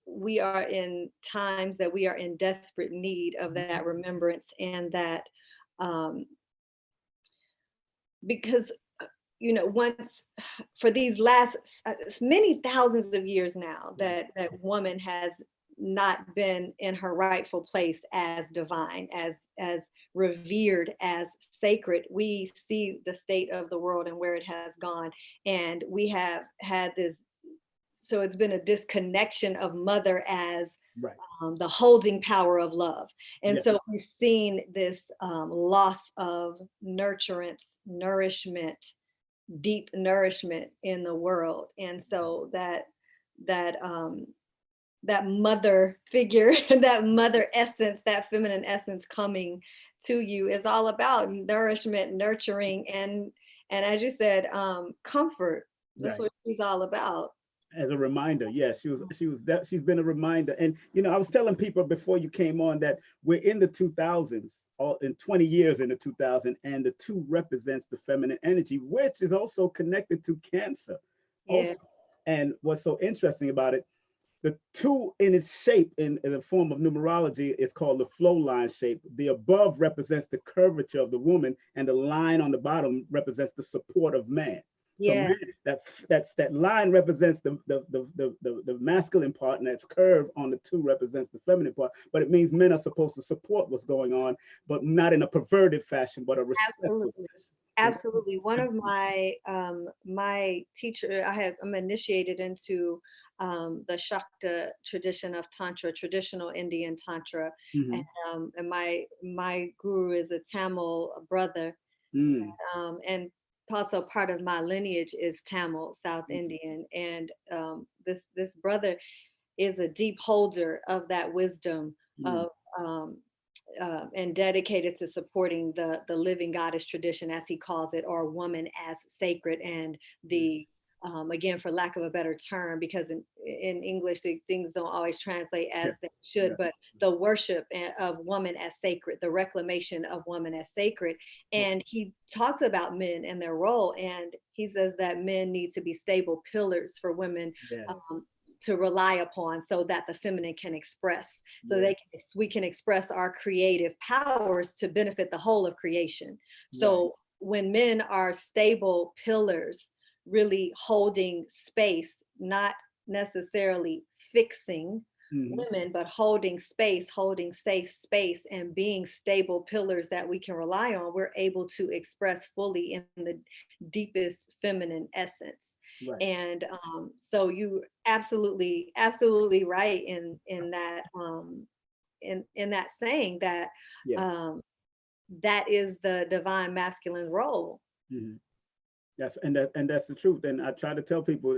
we are in times that we are in desperate need of that remembrance, and that um, because once, for these last many thousands of years now, that woman has not been in her rightful place as divine, as revered, as sacred. We see the state of the world and where it has gone, and we have had this, so it's been a disconnection of mother as Right. the holding power of love. And Yes. so we've seen this loss of nurturance, nourishment, deep nourishment in the world. And so that mother figure, that mother essence, that feminine essence coming to you is all about nourishment, nurturing, and as you said, comfort. That's Right. what she's all about. As a reminder, yes, she's been a reminder. And I was telling people before you came on that we're in the 2000s, all in 20 years in the 2000s, and the two represents the feminine energy, which is also connected to Cancer Yeah. also. And what's so interesting about it, the two in its shape, in the form of numerology, is called the flow line shape. The above represents the curvature of the woman, and the line on the bottom represents the support of man. So Yeah. man, that line represents the masculine part, and that curve on the two represents the feminine part. But it means men are supposed to support what's going on, but not in a perverted fashion, but a respectful Absolutely. fashion. Absolutely. One of my teacher, I'm initiated into the Shakta tradition of Tantra, traditional Indian Tantra, and Mm-hmm. my guru is a Tamil brother, Mm. and also part of my lineage is Tamil, South Indian, and this brother is a deep holder of that wisdom Mm. of and dedicated to supporting the living goddess tradition, as he calls it, or woman as sacred, and the again, for lack of a better term, because in English things don't always translate as Yeah. they should, Yeah. but the worship of woman as sacred, the reclamation of woman as sacred. And he talks about men and their role, and he says that men need to be stable pillars for women Yes. to rely upon, so that the feminine can express, so Yeah. we can express our creative powers to benefit the whole of creation. Right. So when men are stable pillars, really holding space, not necessarily fixing Mm-hmm. women, but holding space, holding safe space, and being stable pillars that we can rely on, we're able to express fully in the deepest feminine essence. Right. And so you absolutely right in that in that saying that Yes. um, that is the divine masculine role. Mm-hmm. That's the truth. And I try to tell people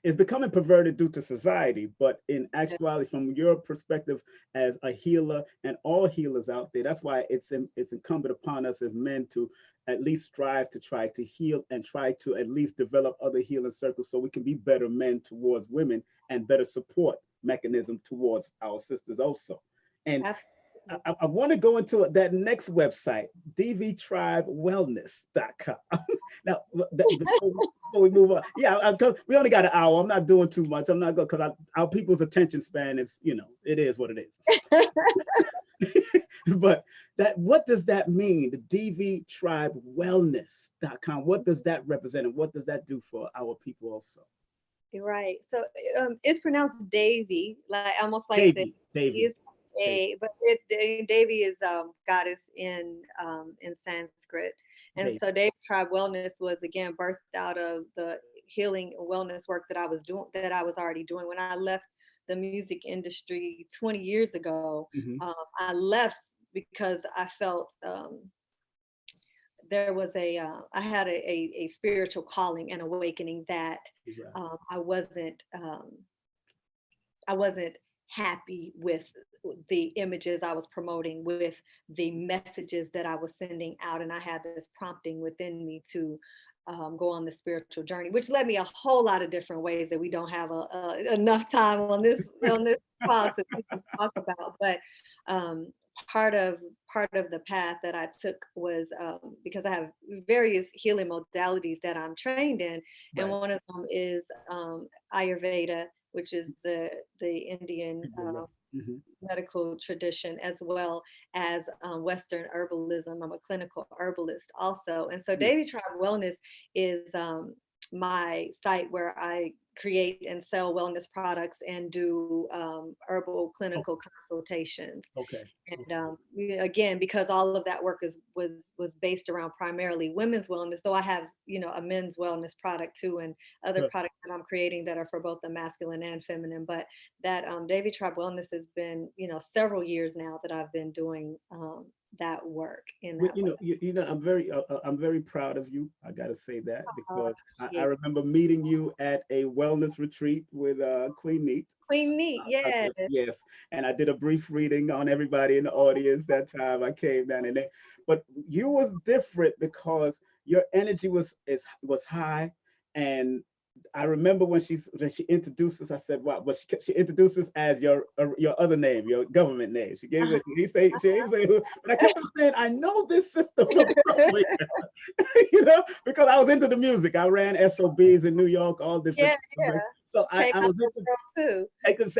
it's becoming perverted due to society, but in actuality, from your perspective as a healer and all healers out there, that's why it's incumbent upon us as men to at least strive to try to heal and try to at least develop other healing circles so we can be better men towards women and better support mechanism towards our sisters also. And Absolutely. I want to go into that next website, dvtribewellness.com. Now, before we move on, yeah, we only got an hour. I'm not doing too much. I'm not going because our people's attention span is, it is what it is. But what does that mean? The dvtribewellness.com. What does that represent, and what does that do for our people also? Right. So it's pronounced Davy, like almost like the Davy. is but Devi is goddess in Sanskrit, and Davy. so Devi Tribe Wellness was again birthed out of the healing and wellness work that I was doing, that I was already doing when I left the music industry 20 years ago. Mm-hmm. I left because I felt there was I had a spiritual calling and awakening that Right. I wasn't happy with the images I was promoting, with the messages that I was sending out, and I had this prompting within me to go on the spiritual journey, which led me a whole lot of different ways that we don't have enough time on this call to talk about. But um, part of the path that I took was because I have various healing modalities that I'm trained in, and Right. one of them is Ayurveda which is the Indian Mm-hmm. medical tradition, as well as Western herbalism. I'm a clinical herbalist also. And so Davy Tribe Wellness is my site where I create and sell wellness products and do herbal clinical consultations. Okay. And again, because all of that work was based around primarily women's wellness, though I have a men's wellness product too, and other Good. products that I'm creating that are for both the masculine and feminine. But that Davy Tribe Wellness has been several years now that I've been doing that work in Well, that way. I'm very proud of you. I gotta say that Oh, I because I appreciate remember meeting you at a wellness retreat with Queen Neat. Queen Neat, yes. Yes, and I did a brief reading on everybody in the audience that time. I came down in there, but you was different because your energy was high, and I remember when she introduced us. I said, "Wow!" But she introduced us as your other name, your government name. She gave us. She didn't say who, but I kept on saying, "I know this sister from somewhere," because I was into the music. I ran SOBs in New York, all different. Yeah, yeah. So Pay I my was into girl too.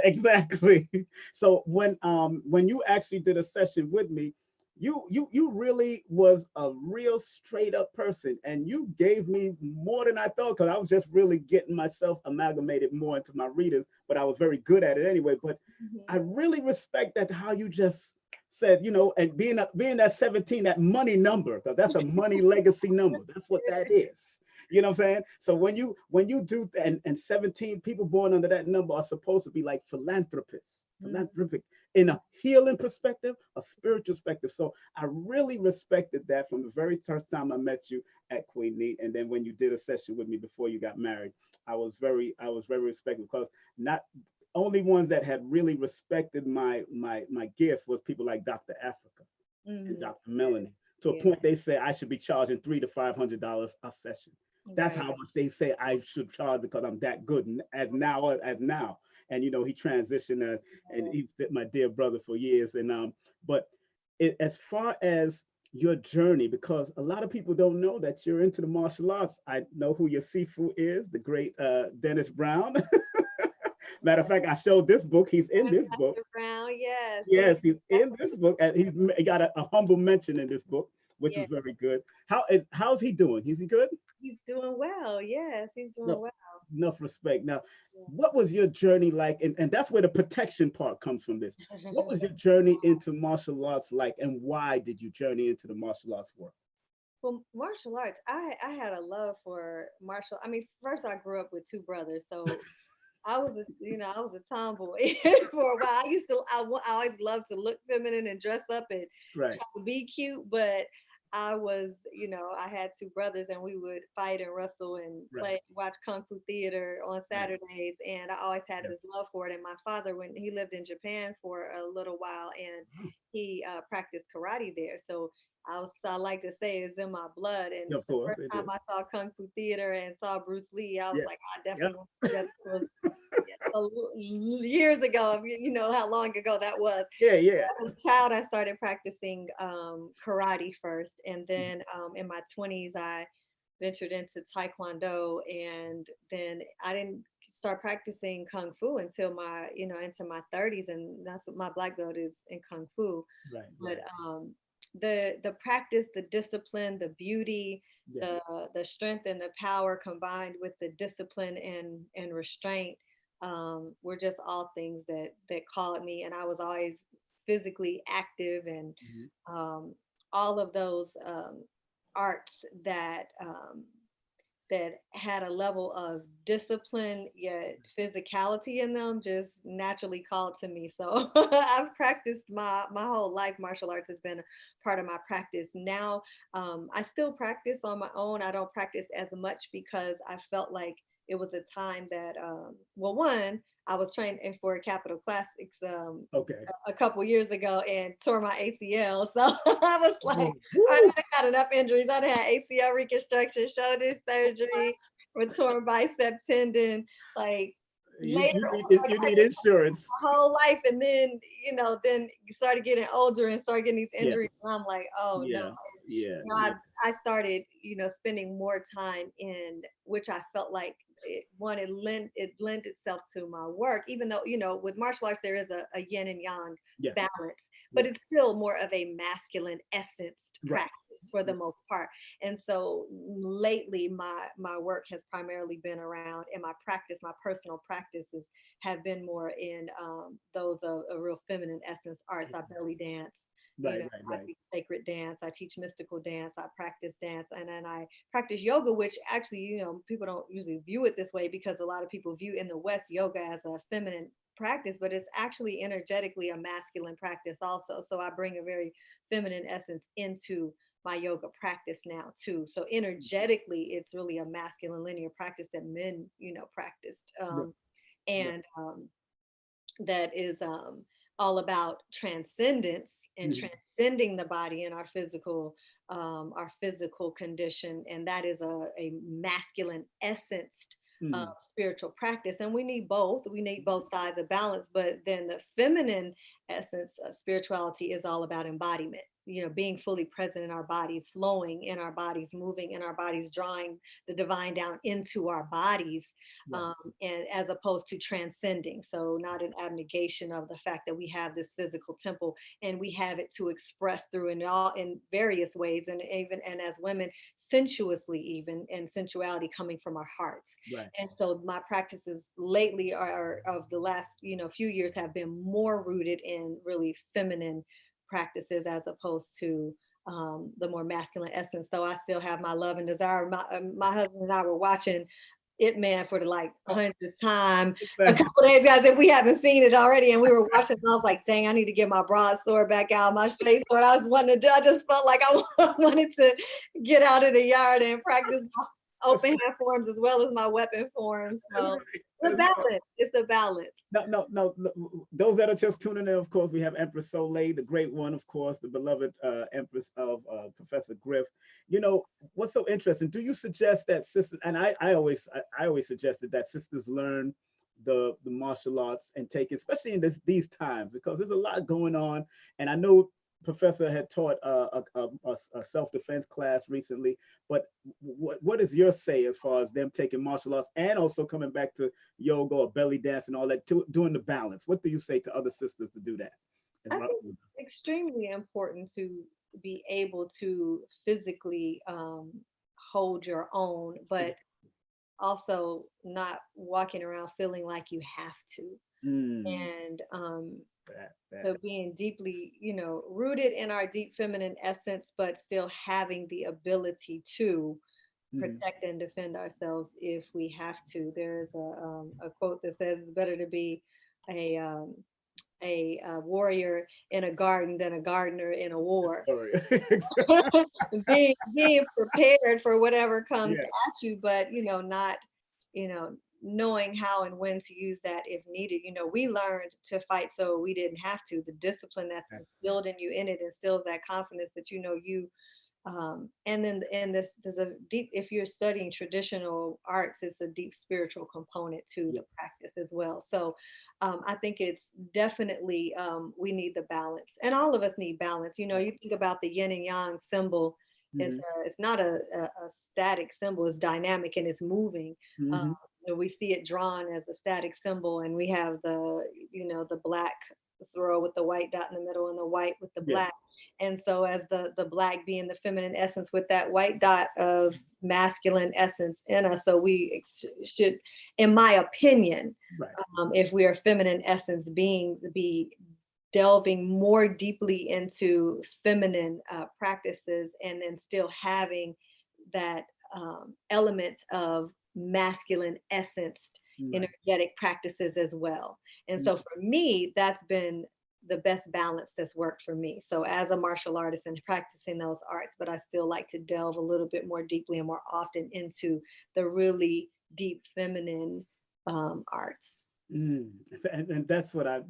exactly. So when you actually did a session with me, you really was a real straight up person, and you gave me more than I thought because I was just really getting myself amalgamated more into my readers, but I was very good at it anyway. But I Mhm. really respect that how you just said, and being that 17, that money number, because that's a money legacy number. That's what that is. You know what I'm saying? So when you do and 17 people born under that number are supposed to be like philanthropists, Mhm. philanthropic in a healing perspective, a spiritual perspective. So I really respected that from the very first time I met you at Queen Neat, and then when you did a session with me before you got married, I was very respectful because not only ones that had really respected my gift was people like Dr. Africa and Mhm. Dr. Melanie. To a Yeah, point, they say I should be charging $300 to $500 a session. That's right. how much they say I should charge because I'm that good. As now. And he transitioned, and he's my dear brother for years. But as far as your journey, because a lot of people don't know that you're into the martial arts. I know who your Sifu is, the great Dennis Brown. Matter of fact, I showed this book. He's in this book. Pastor Brown, yes. Yes, he's in this book, and he got a humble mention in this book, which Yeah, was very good. How's he doing? Is he good? he's doing well. Yes, he's doing No, well. enough respect. Now, Yeah. what was your journey like? And that's where the protection part comes from this. What was your journey into martial arts like, and why did you journey into the martial arts world? Well, martial arts, I had a love for martial. I mean, first I grew up with two brothers, so I was a tomboy for a while. I always loved to look feminine and dress up and Right, try to be cute, but I had two brothers and we would fight and wrestle and right, watch Kung Fu theater on right. Saturdays. And I always had Yeah. this love for it. And my father, when he lived in Japan for a little while and Oh, he practiced karate there. So I like to say it's in my blood. And yeah, of the course first it time is. I saw Kung Fu theater and saw Bruce Lee, I was Yeah, like, I yeah. definitely want to do that. This was years ago. You know how long ago that was. Yeah, yeah. As a child, I started practicing karate first, and then in my 20s, I ventured into taekwondo, and then I didn't start practicing kung fu until into my 30s, and that's what my black belt is in kung fu. Right, But right. the practice, the discipline, the beauty, Yeah. the strength and the power combined with the discipline and restraint were just all things that called me. And I was always physically active, and Mhm. all of those arts that had a level of discipline yet physicality in them just naturally called to me. So I've practiced my whole life. Martial arts has been a part of my practice. Now I still practice on my own. I don't practice as much because I felt like it was a time that well, one, I was training for Capital Classics Okay. a couple years ago and tore my ACL. So I was like, Oh, I woo. done had enough injuries. I done had ACL reconstruction, shoulder surgery, with torn bicep tendon, like later You like, need insurance. my whole life. And then, then you started getting older and start getting these Yeah, injuries. And I'm like, oh no. yeah, yeah, You know, yeah. I started, spending more time in which I felt like it lent itself to my work, even though, with martial arts, there is a yin and yang Yes. balance, but Yes. it's still more of a masculine essence Right. practice for the most part. And so lately my work has primarily been around, and my personal practices have been more in those of a real feminine essence arts. I belly dance. Right. I Right. teach sacred dance, I teach mystical dance, I practice dance, and then I practice yoga, which actually, people don't usually view it this way, because a lot of people view in the West yoga as a feminine practice, but it's actually energetically a masculine practice also. So I bring a very feminine essence into my yoga practice now too. So energetically, it's really a masculine linear practice that men, practiced. Right. Right. And that is all about transcendence and Mhm. transcending the body and our physical condition, and that is a masculine essenced Mhm. spiritual practice. And we need both sides of balance. But then the feminine essence of spirituality is all about embodiment, being fully present in our bodies, flowing in our bodies, moving in our bodies, drawing the divine down into our bodies, Right. and as opposed to transcending. So not an abnegation of the fact that we have this physical temple, and we have it to express through in various ways, and as women, sensuously, even, and sensuality coming from our hearts. Right. And so my practices lately are of the last few years have been more rooted in really feminine practices, as opposed to the more masculine essence. Though I still have my love and desire. My husband and I were watching It Man for the like Oh, 100th time a exactly. couple days, guys. If we haven't seen it already, and we were watching, and I was like, "Dang, I need to get my broadsword back out, my straight sword." I was wanting to do. I just felt like I wanted to get out in the yard and practice my That's open right. hand forms as well as my weapon forms. That's So right. the That's right. balance. It's a balance. No, no, no, no. Those that are just tuning in, of course, we have Empress Soleil, the great one, of course, the beloved Empress of Professor Griff. What's so interesting? Do you suggest that sisters? And I always suggested that sisters learn the martial arts and take it, especially in these times, because there's a lot going on. And I know Professor had taught a self-defense class recently, but what is your say as far as them taking martial arts and also coming back to yoga or belly dance and all that, doing the balance? What do you say to other sisters to do that? As I well? think it's extremely important to be able to physically hold your own, but also not walking around feeling like you have to. Mm, And that. so being deeply, rooted in our deep feminine essence, but still having the ability to Mhm. protect and defend ourselves if we have to. There is a quote that says, "It's better to be a um, a warrior in a garden than a gardener in a war." Sorry. Being prepared for whatever comes Yes. at you, but not knowing how and when to use that if needed. We learned to fight so we didn't have to. The discipline that's instilled in you, in it instills that confidence that you and then and this there's a deep, if you're studying traditional arts, it's a deep spiritual component to Yeah. the practice as well. So I think it's definitely we need the balance, and all of us need balance. You think about the yin and yang symbol. Mhm. It's not a static symbol. It's dynamic and it's moving. uh, Mhm. we see it drawn as a static symbol, and we have the black row with the white dot in the middle and the white with the Yeah. black. And so as the black being the feminine essence with that white dot of masculine essence in us, so we should, in my opinion, Right. if we are feminine essence beings, be delving more deeply into feminine practices, and then still having that element of masculine essence Right. energetic practices as well. And so for me, that's been the best balance that's worked for me. So as a martial artist and practicing those arts, but I still like to delve a little bit more deeply and more often into the really deep feminine arts. Mm. And that's what I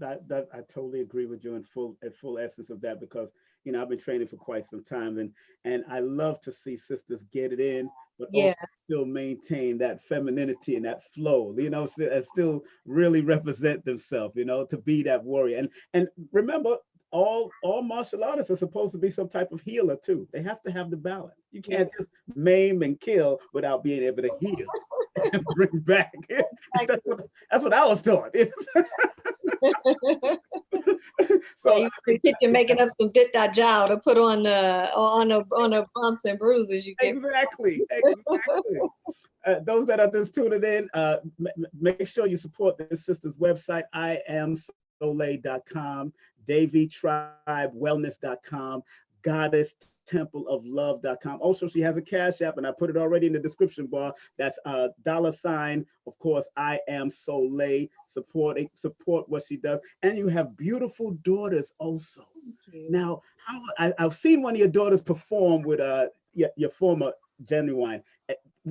totally agree with you in full essence of that, because I've been training for quite some time, and I love to see sisters get it in, but Yeah. also still maintain that femininity and that flow, and still really represent themselves, to be that warrior. And remember, all martial artists are supposed to be some type of healer too. They have to have the balance. You Yeah. can't just maim and kill without being able to heal. and bring back. Exactly. That's what I was taught. So You in the kitchen making up some dit da jow to put on the bumps and bruises you get. exactly. Those that are just tuning in, make sure you support this sister's website, iamsole.com, davytribewellness.com, goddesstempleoflove.com. Also, she has a Cash App, and I put it already in the description bar. That's $, of course, I am Soleil. Support what she does. And you have beautiful daughters also. Now, I've seen one of your daughters perform with your former Genuine.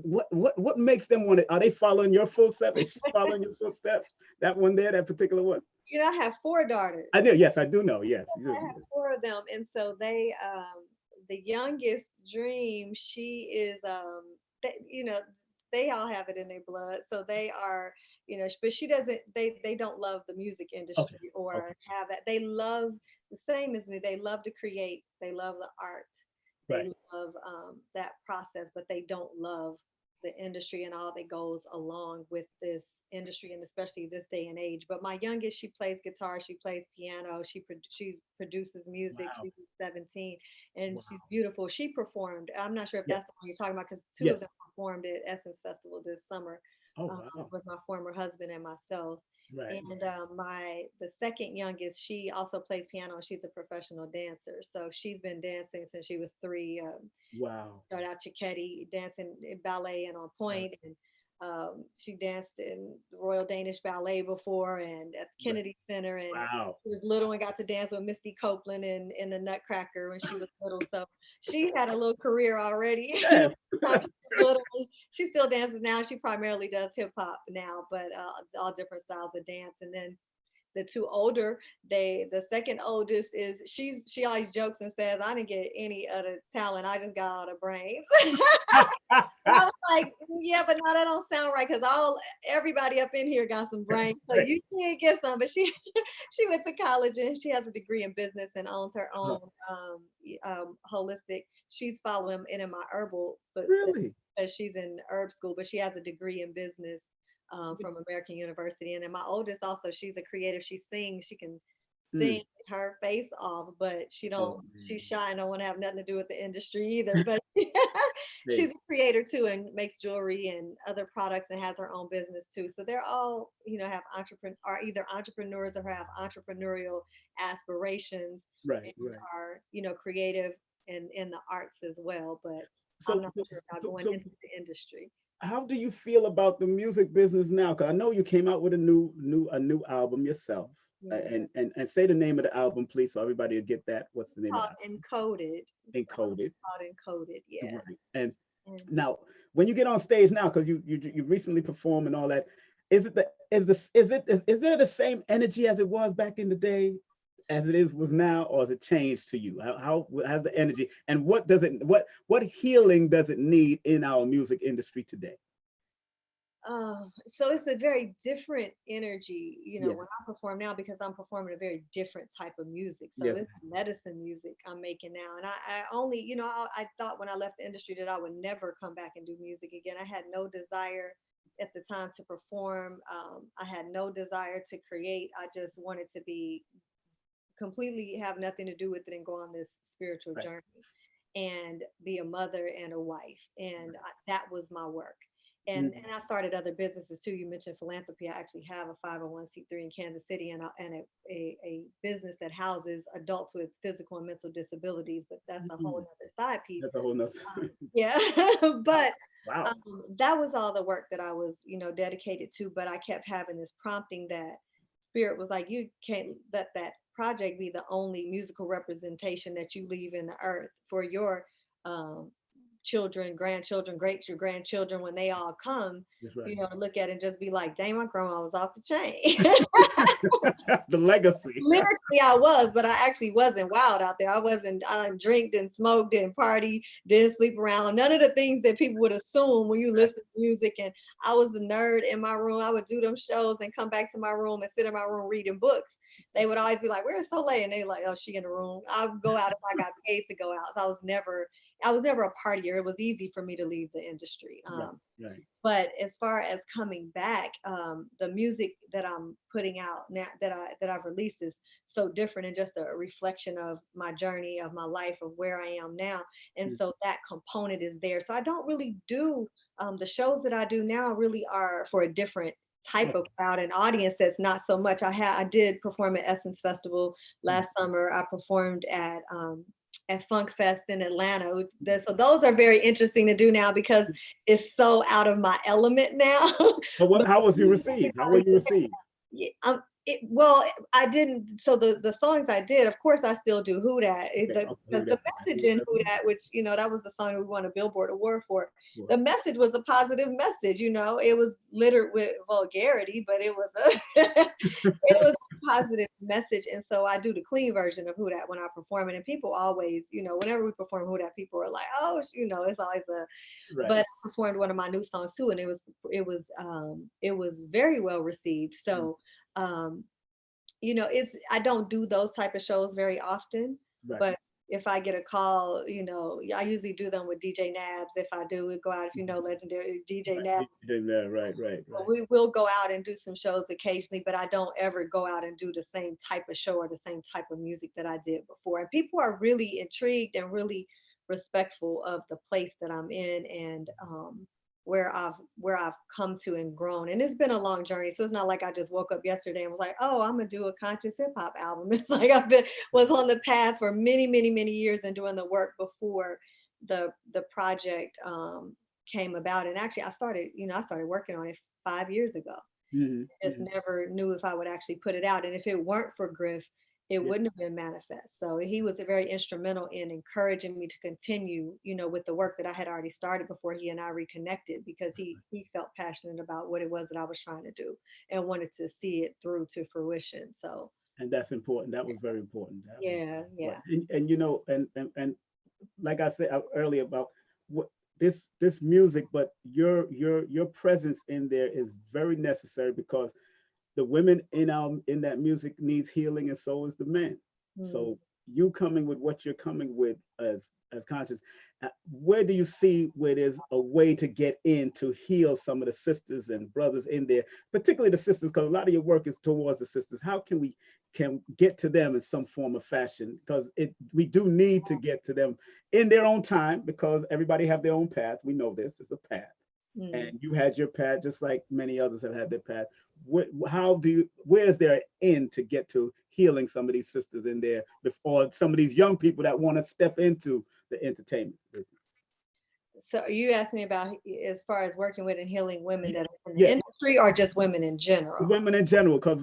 What makes them want to? Are they following your footsteps? Is she following your footsteps? That one there, that particular one. You know, I have 4 daughters. I do. Yes, I do know. Yes, I have 4 of them, and so they, the youngest Dream, she is, you know, they all have it in their blood, so they are, you know, but she doesn't. They don't love the music industry or have that. They love the same as me. They love to create. They love the art. They love that process, but they don't love the industry and all that goes along with this industry, and especially this day and age. But my youngest, she plays guitar, she plays piano, she produces music. Wow. She's 17, and she's beautiful. She performed. I'm not sure if Yeah. that's the one you're talking about, because 2 of them performed at Essence Festival this summer. With my former husband and myself. Right. And the second youngest, she also plays piano. She's a professional dancer, so she's been dancing since she was 3. Wow. Started out Chiquetti, dancing in ballet and on point, and she danced in the Royal Danish Ballet before and at the Kennedy Center. And she was little and got to dance with Misty Copeland in the Nutcracker when she was little. So she had a little career already. Yes. She still dances now. She primarily does hip hop now, but all different styles of dance. And then the 2 older, the second oldest is she always jokes and says, I didn't get any other talent, I just got all the brains. I was like, yeah, but no, that don't sound right, because everybody up in here got some brains, so you did get some. But she went to college and she has a degree in business and owns her own holistic. She's following in my herbal footsteps, because she's in herb school, but she has a degree in business from American University. And then my oldest also, she's a creative. She sings. She can sing her face off, but she's shy and don't want to have nothing to do with the industry either. But she's a creator too, and makes jewelry and other products, and has her own business too. So they're all, have are either entrepreneurs or have entrepreneurial aspirations, and are, creative and in the arts as well. But I'm not sure about going into the industry. How do you feel about the music business now? Because I know you came out with a new album yourself. And say the name of the album, please, so everybody will get that. What's the name of it? Encoded. Encoded. Encoded, yeah. Right. And now, when you get on stage now, because you recently performed and all that, is there the same energy as it was back in the day, as it was now, or has it changed to you? How has the energy, and what healing does it need in our music industry today? So it's a very different energy, when I perform now, because I'm performing a very different type of music. So it's medicine music I'm making now. And I only, I thought when I left the industry that I would never come back and do music again. I had no desire at the time to perform. I had no desire to create. I just wanted to be completely, have nothing to do with it and go on this spiritual journey and be a mother and a wife. And that was my work. And I started other businesses too. You mentioned Philanthropy. I actually have a 501c3 in Kansas City, and a business that houses adults with physical and mental disabilities. But that's a whole other side piece. That's a whole nother. But that was all the work that I was, dedicated to. But I kept having this prompting that Spirit was like, you can't let that project be the only musical representation that you leave in the earth for your children, grandchildren, great-grandchildren, when they all come, look at it and just be like, dang, my grandma was off the chain. The legacy. Lyrically, I was, but I actually wasn't wild out there. I done drinked and smoked and party, didn't sleep around. None of the things that people would assume when you listen to music. And I was a nerd in my room. I would do them shows and come back to my room and sit in my room reading books. they would always be like, "Where's Soleil?" And they like, "Oh, she in the room." I'll go out if I got paid to go out. So I was never a partier. It was easy for me to leave the industry. Right, right. But as far as coming back, the music that I'm putting out now that I've released is so different and just a reflection of my journey, of my life, of where I am now. And Mm. so that component is there. So I don't really do the shows that I do now really are for a different type of Okay. crowd and audience that's not so much. I did perform at Essence Festival Mm. last summer. I performed at Funk Fest in Atlanta. So those are very interesting to do now because it's so out of my element now. But But how was you received? How were you received? yeah, well, I didn't. So the songs I did, of course, I still do Who Dat. Okay, okay, Because who the that? Okay, message who in that? Who Dat, which that was the song we won a Billboard award for. Sure. The message was a positive message. It was littered with vulgarity, but it was a it was a positive message. And so I do the clean version of Who Dat when I perform it, and people always, whenever we perform Who Dat, people are like, oh, it's always a. Right. But I performed one of my new songs too, and it was very well received. Mm. So it's I don't do those type of shows very often, Right. but if I get a call, I usually do them with DJ Nabs. If I do, we go out, if legendary DJ Right. Nabs. Yeah, right, right, right. We will go out and do some shows occasionally, but I don't ever go out and do the same type of show or the same type of music that I did before. And people are really intrigued and really respectful of the place that I'm in and where I've come to and grown. And it's been a long journey. So it's not like I just woke up yesterday and was like, oh, I'm gonna do a conscious hip hop album. It's like was on the path for many, many, many years and doing the work before the project came about. And actually I started working on it 5 years ago. Hmm. Just Hmm. never knew if I would actually put it out. And if it weren't for Griff, it Yeah. wouldn't have been manifest. So he was very instrumental in encouraging me to continue, with the work that I had already started before he and I reconnected, because he felt passionate about what it was that I was trying to do and wanted to see it through to fruition. So And that's important. That was very important. That was yeah, yeah. important. And like I said earlier about what this music, but your presence in there is very necessary because the women in that music needs healing, and so is the men. Mm. So you coming with what you're coming with as conscious, where do you see where there's a way to get in to heal some of the sisters and brothers in there, particularly the sisters, because a lot of your work is towards the sisters. How can we can get to them in some form of fashion, because we do need to get to them in their own time, because everybody have their own path. We know this is a path, Mm. and you had your path just like many others have had their path. Where is there an end to get to healing some of these sisters in there, or some of these young people that want to step into the entertainment business? So you asked me about as far as working with and healing women that are in the Yeah, industry or just women in general? women in general, because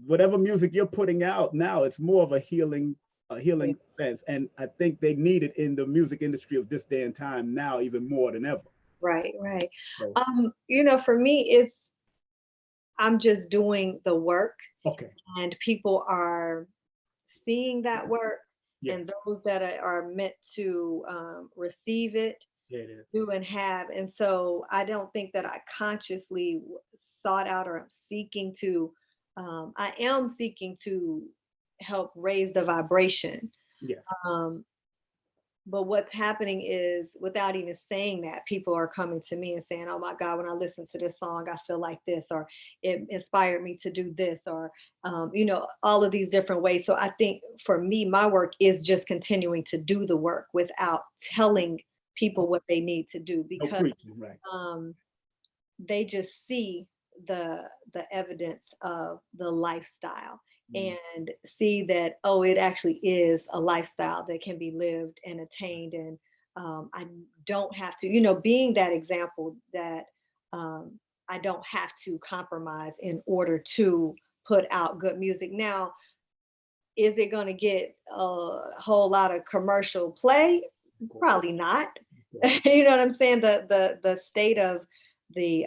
whatever music you're putting out now, it's more of a Yeah. healing sense, and I think they need it in the music industry of this day and time now even more than ever. Right, right. So For me, I'm just doing the work okay, and people are seeing that work, yes, and those that are meant to receive it yeah, it is. do and have. And so I don't think that I consciously sought out or am seeking to, I am seeking to help raise the vibration. Yes, Um, but what's happening is, without even saying that, people are coming to me and saying, oh my God, when I listen to this song, I feel like this, or it inspired me to do this, or all of these different ways. So I think for me, my work is just continuing to do the work without telling people what they need to do, no because preaching, right? um, they just see the evidence of the lifestyle Mm. and see that, oh, it actually is a lifestyle that can be lived and attained. And I don't have to, being that example that um, I don't have to compromise in order to put out good music. Now, is it going to get a whole lot of commercial play? Of course, Probably not. of course. You know what I'm saying? The state the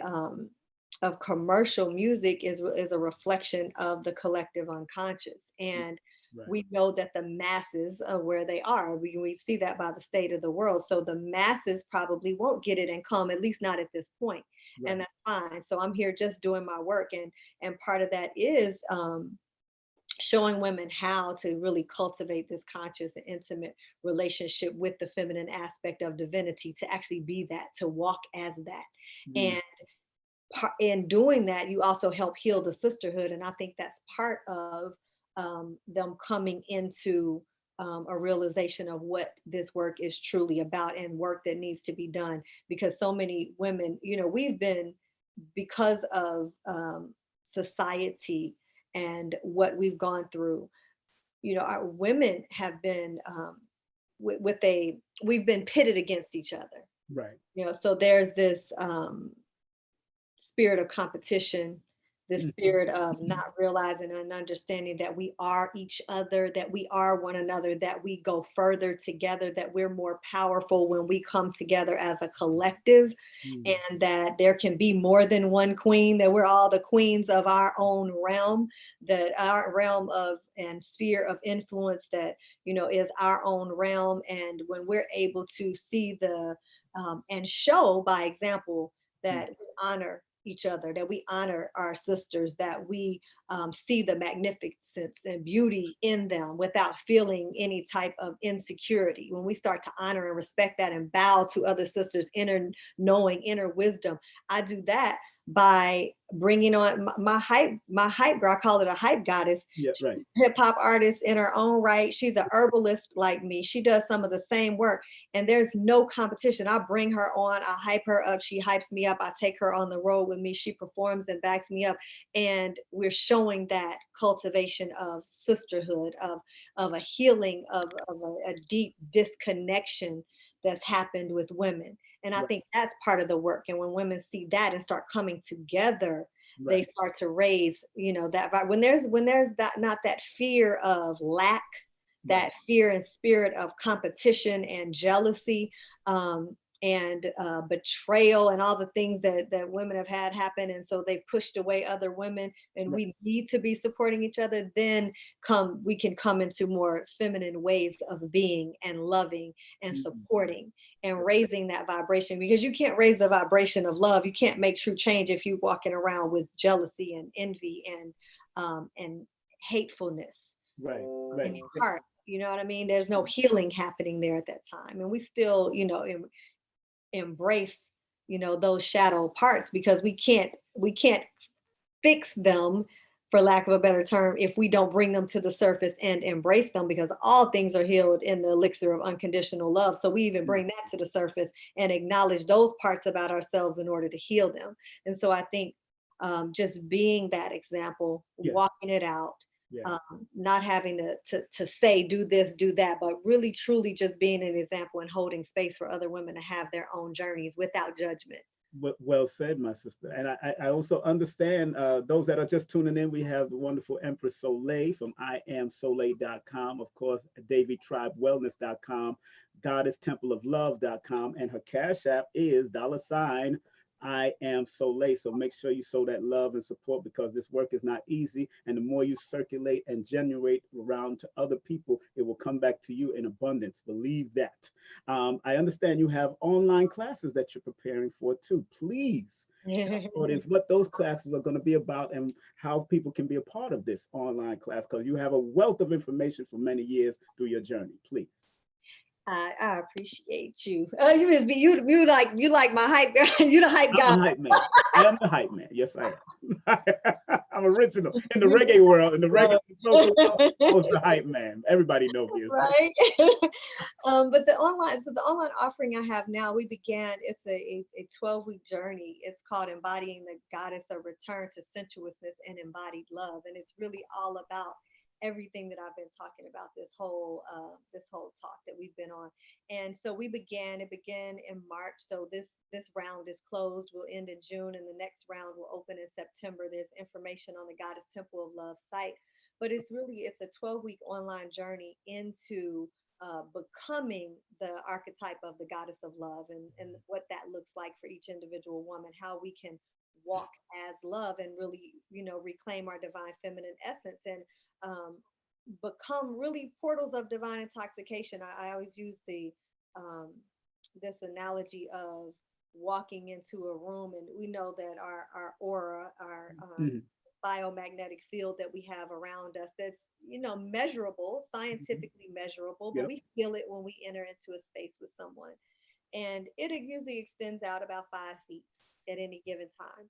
of commercial music is a reflection of the collective unconscious, and Right, we know that the masses are where they are. We see that by the state of the world. So the masses probably won't get it and come, at least not at this point, right. and that's fine. So I'm here just doing my work, and part of that is showing women how to really cultivate this conscious and intimate relationship with the feminine aspect of divinity, to actually be that, to walk as that. Mm. And in doing that, you also help heal the sisterhood. And I think that's part of them coming into a realization of what this work is truly about, and work that needs to be done. Because so many women, we've been, because of society and what we've gone through, our women have been we've been pitted against each other. Right. So there's this spirit of competition, this Mm. spirit of not realizing and understanding that we are each other, that we are one another, that we go further together, that we're more powerful when we come together as a collective, Mm. and that there can be more than one queen, that we're all the queens of our own realm, that our realm of and sphere of influence, that is our own realm. And when we're able to see the and show by example Mm. that we honor each other, that we honor our sisters, that we see the magnificence and beauty in them without feeling any type of insecurity. When we start to honor and respect that and bow to other sisters' inner knowing, inner wisdom, I do that by bringing on my hype girl. I call it a hype goddess. Yeah. She's Right. a hip hop artist in her own right. She's a herbalist like me. She does some of the same work, and there's no competition. I bring her on, I hype her up, she hypes me up, I take her on the road with me, she performs and backs me up. And we're showing that cultivation of sisterhood, of a healing, of a deep disconnection that's happened with women. And I Right. think that's part of the work. And when women see that and start coming together, they Right. start to raise, that when there's that, not that fear of lack, Right. that fear and spirit of competition and jealousy, and betrayal, and all the things that women have had happen, and so they've pushed away other women, and Right. we need to be supporting each other. Then we can come into more feminine ways of being and loving and Mm. supporting and raising that vibration, because you can't raise the vibration of love. You can't make true change if you're walking around with jealousy and envy and hatefulness Right. in Right. your heart. You know what I mean? There's no healing happening there at that time. And we still, embrace, those shadow parts, because we can't fix them, for lack of a better term, if we don't bring them to the surface and embrace them, because all things are healed in the elixir of unconditional love. So we even Mm. bring that to the surface and acknowledge those parts about ourselves in order to heal them. And so I think just being that example, Yeah. walking it out, Yeah. not having to say do this, do that, but really truly just being an example and holding space for other women to have their own journeys without judgment. Well said, my sister. And I also understand those that are just tuning in. We have the wonderful Empress Soleil from iamsole.com, of course, davytribewellness.com, goddesstempleoflove.com, and her cash app is $ I am Soleil. So make sure you sow that love and support, because this work is not easy. And the more you circulate and generate around to other people, it will come back to you in abundance. Believe that. I understand you have online classes that you're preparing for too. Please tell the audience what those classes are going to be about and how people can be a part of this online class, because you have a wealth of information for many years through your journey. Please. I appreciate you. You just be you like my hype girl. You the hype I'm guy. the hype man. I am the hype man. Yes, I am. I'm original. In the reggae world, in the reggae and social world, I was the hype man. Everybody knows me as that. Right. But the online offering I have now, it's a 12-week journey. It's called Embodying the Goddess, a Return to Sensuousness and Embodied Love. And it's really all about everything that I've been talking about this whole talk that we've been on. And so it began in March. So this round is closed. We'll end in June, and the next round will open in September. There's information on the Goddess Temple of Love site. But it's a 12-week online journey into becoming the archetype of the goddess of love, and what that looks like for each individual woman, how we can walk as love and really, reclaim our divine feminine essence, and um, become really portals of divine intoxication. I always use um, this analogy of walking into a room, and we know that our aura, our Mhm. biomagnetic field that we have around us that's, measurable, scientifically measurable, but Yep. we feel it when we enter into a space with someone. And it usually extends out about 5 feet at any given time.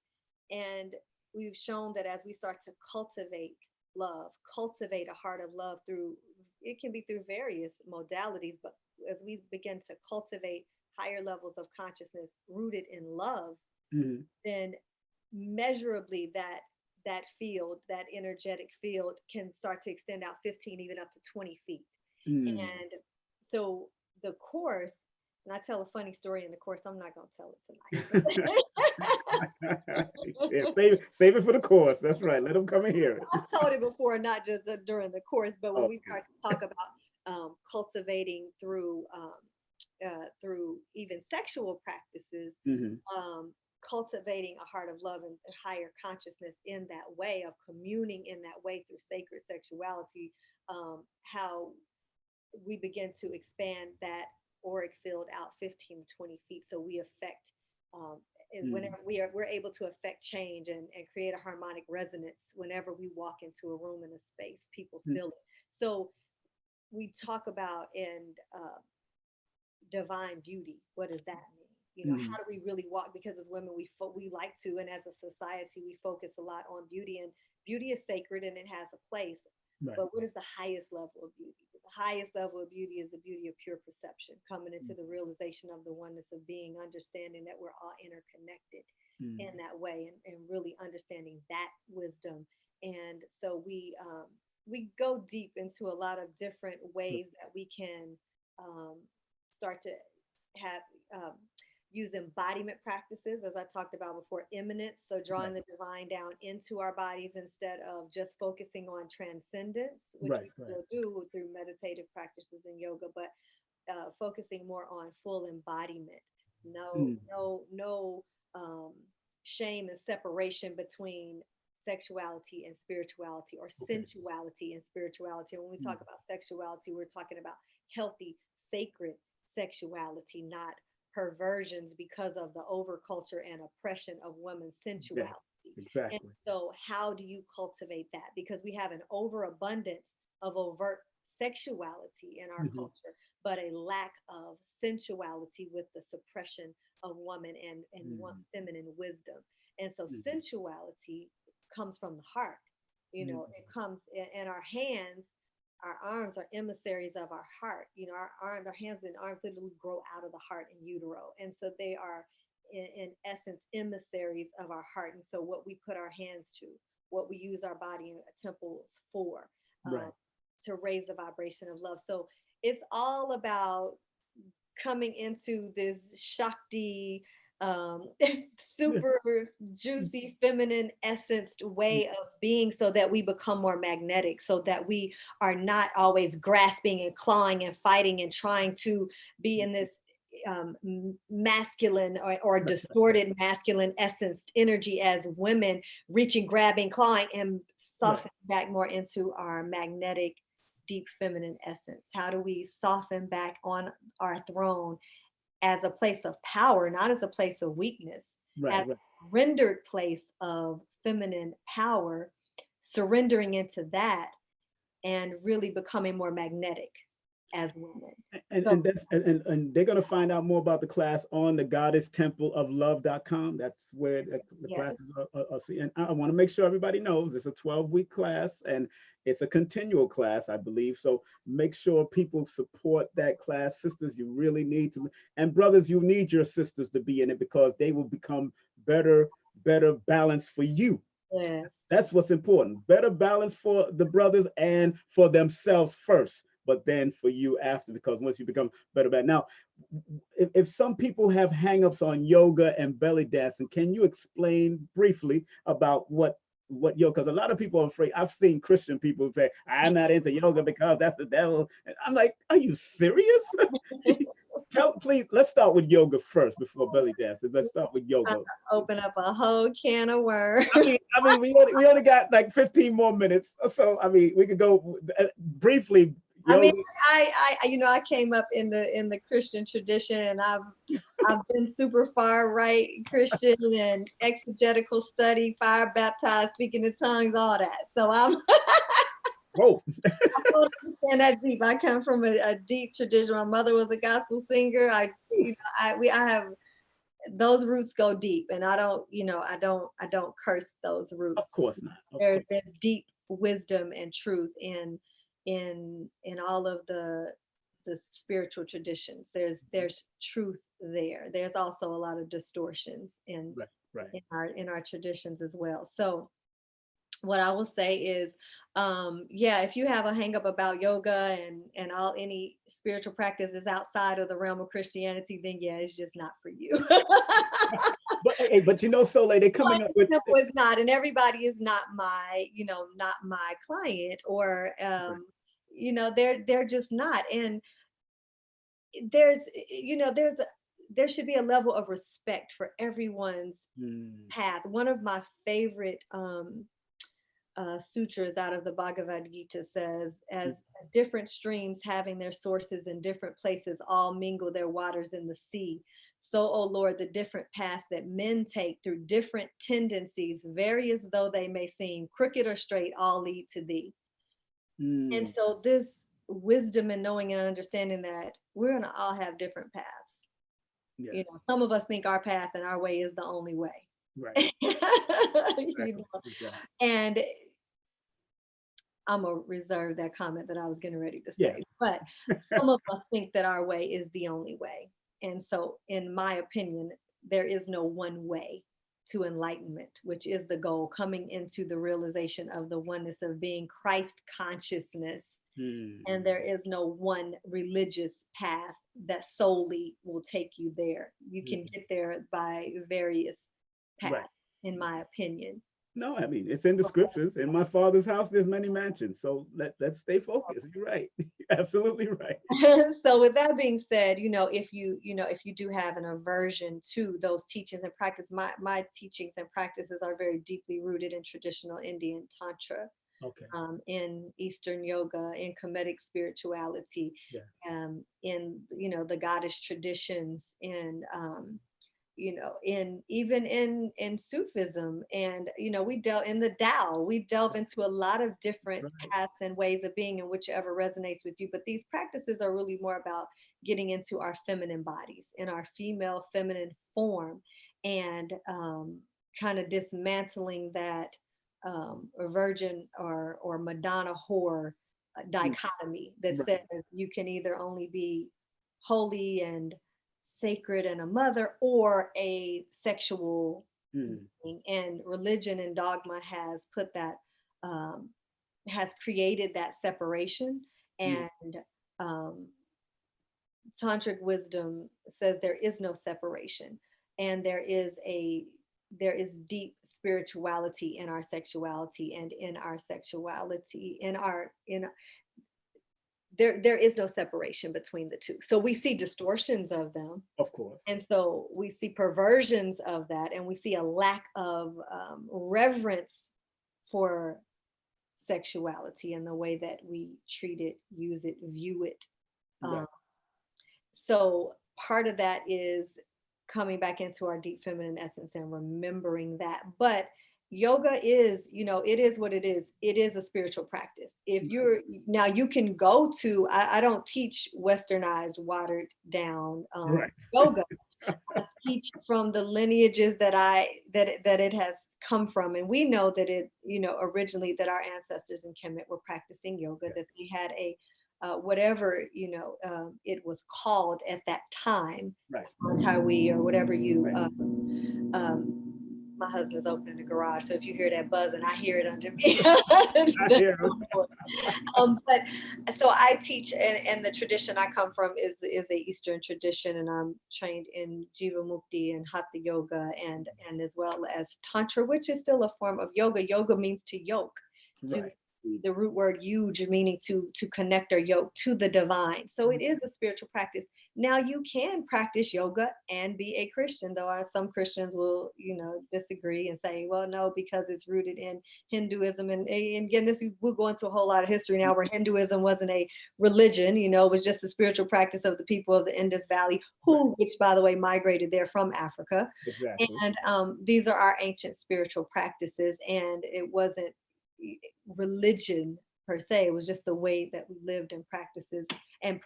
And we've shown that as we start to cultivate love, cultivate a heart of love through, it can be through various modalities, but as we begin to cultivate higher levels of consciousness rooted in love, Mhm. then measurably that field, that energetic field, can start to extend out 15, even up to 20 feet. Mm. And so the course, and I tell a funny story in the course, I'm not going to tell Yeah, it tonight. save it for the course. That's right. Let them come and hear it. I've told it before, not just during the course, but when we Okay. start to talk about cultivating through even sexual practices, Mhm. cultivating a heart of love and higher consciousness in that way of communing in that way through sacred sexuality, how we begin to expand that auric field out 15 to 20 feet. So we affect, and Mhm. whenever we're able to affect change and create a harmonic resonance whenever we walk into a room in a space, people Mhm. feel it. So we talk about in divine beauty. What does that mean? Mhm. How do we really walk? Because as women, we like to, and as a society, we focus a lot on beauty, and beauty is sacred and it has a place. Right. But what is the highest level of beauty? The highest level of beauty is the beauty of pure perception, coming into the realization of the oneness of being, understanding that we're all interconnected in Mhm. that way, and really understanding that wisdom. And so we go deep into a lot of different ways that we can um, start to have use embodiment practices, as I talked about before, immanence, so drawing Right. the divine down into our bodies instead of just focusing on transcendence, which Right. we Right. still do through meditative practices and yoga, but focusing more on full embodiment. No, Mhm. no shame and separation between sexuality and spirituality, or Okay. sensuality and spirituality. And when we Mhm. talk about sexuality, we're talking about healthy, sacred sexuality, not perversions because of the overculture and oppression of women's Yeah. sensuality. And Exactly. so, how do you cultivate that? Because we have an overabundance of overt sexuality in our Mhm. culture, but a lack of sensuality with the suppression of woman and Mhm. feminine wisdom. And so, Mhm. sensuality comes from the heart. Mhm. It comes in our hands. Our arms are emissaries of our heart. Our hands and arms literally grow out of the heart in utero. And so they are, in essence, emissaries of our heart. And so what we put our hands to, what we use our body and temples for, um, Right. to raise the vibration of love. So it's all about coming into this Shakti, um, Yeah. super juicy, feminine essenced way of being, so that we become more magnetic, so that we are not always grasping and clawing and fighting and trying to be in this masculine or distorted masculine essenced energy as women, reaching, grabbing, clawing, and Right. soften back more into our magnetic, deep feminine essence. How do we soften back on our throne as a place of power, not as a place of weakness, Right. as Right. a rendered place of feminine power, surrendering into that and really becoming more magnetic as women. And So, and that's and they're gonna find out more about the class on the goddesstempleoflove.com. That's where the yes, classes are see. And I want to make sure everybody knows it's a 12-week class and it's a continual class, I believe. So make sure people support that class. Sisters, you really need to, and brothers, you need your sisters to be in it because they will become better balance for you. yes, That's what's important. Better balance for the brothers and for themselves first, but then for you after, because once you become better at now, if some people have hangups on yoga and belly dancing, can you explain briefly about what yoga? Because a lot of people are afraid. I've seen Christian people say, I'm not into yoga because that's the devil. And I'm like, are you serious? Please, let's start with yoga first before belly dances. Let's start with yoga. open up a whole can of worms. I mean, we only got like 15 more minutes. So, I mean, we could go briefly I mean, Yoga. I came up in the Christian tradition, and I've been super far right Christian and exegetical study, fire baptized, speaking in tongues, all that. So Whoa. I don't understand that deep. I come from a deep tradition. My mother was a gospel singer. I have those roots go deep, and I don't curse those roots. Of course not. There's deep wisdom and truth in all of the spiritual traditions. There's truth there. There's also a lot of distortions Right. in our traditions as well. So what I will say is, if you have a hang up about yoga and any spiritual practices outside of the realm of Christianity, then yeah, it's just not for you. But Soleil, they're coming up with it's not, and everybody is not my client, or they're just not. And there should be a level of respect for everyone's path. One of my favorite sutras out of the Bhagavad Gita says, as different streams having their sources in different places all mingle their waters in the sea, so, O Lord, the different paths that men take through different tendencies, various though they may seem, crooked or straight, all lead to thee. And so this wisdom and knowing and understanding that we're going to all have different paths. Yes. Some of us think our path and our way is the only way. Right. Exactly. And I'm going to reserve that comment that I was getting ready to say. But some of us think that our way is the only way. And so, in my opinion, there is no one way to enlightenment, which is the goal, coming into the realization of the oneness of being Christ consciousness. And there is no one religious path that solely will take you there. You can get there by various paths, in my opinion. No, I mean, it's in the scriptures. In my Father's house, there's many mansions. So let's stay focused. You're right. You're absolutely right. So with that being said, if you do have an aversion to those teachings and practice, my teachings and practices are very deeply rooted in traditional Indian Tantra, in Eastern yoga, in Kemetic spirituality, in the goddess traditions, in in Sufism, and we delve in the Tao. We delve into a lot of different paths and ways of being, and whichever resonates with you. But these practices are really more about getting into our feminine bodies, in our female feminine form, and kind of dismantling that virgin or Madonna whore dichotomy that says you can either only be holy and sacred and a mother, or a sexual being. And religion and dogma has put that has created that separation, and tantric wisdom says there is no separation, and there is deep spirituality in our sexuality, and in our sexuality there is no separation between the two. So we see distortions of them, of course, and so we see perversions of that, and we see a lack of reverence for sexuality and the way that we treat it, use it, view it. So part of that is coming back into our deep feminine essence and remembering that. But yoga is, it is what it is. It is a spiritual practice. If now you can go to, I don't teach westernized, watered down yoga. I teach from the lineages that it has come from. And we know that it, originally that our ancestors in Kemet were practicing yoga, that they had a, whatever, it was called at that time, Taiwi or whatever my husband's opening the garage, so if you hear that buzzing, I hear it under me. But so I teach, and the tradition I come from is the Eastern tradition, and I'm trained in Jiva Mukti and Hatha Yoga, and as well as Tantra, which is still a form of yoga. Yoga means to yoke, the root word yuj, meaning to connect or yoke to the divine. So it is a spiritual practice. Now you can practice yoga and be a Christian, though some Christians will, disagree and say, well, no, because it's rooted in Hinduism. And again, we'll go into a whole lot of history now where Hinduism wasn't a religion, it was just a spiritual practice of the people of the Indus Valley, which by the way, migrated there from Africa. Exactly. And these are our ancient spiritual practices. And it wasn't religion per se. It was just the way that we lived and practiced and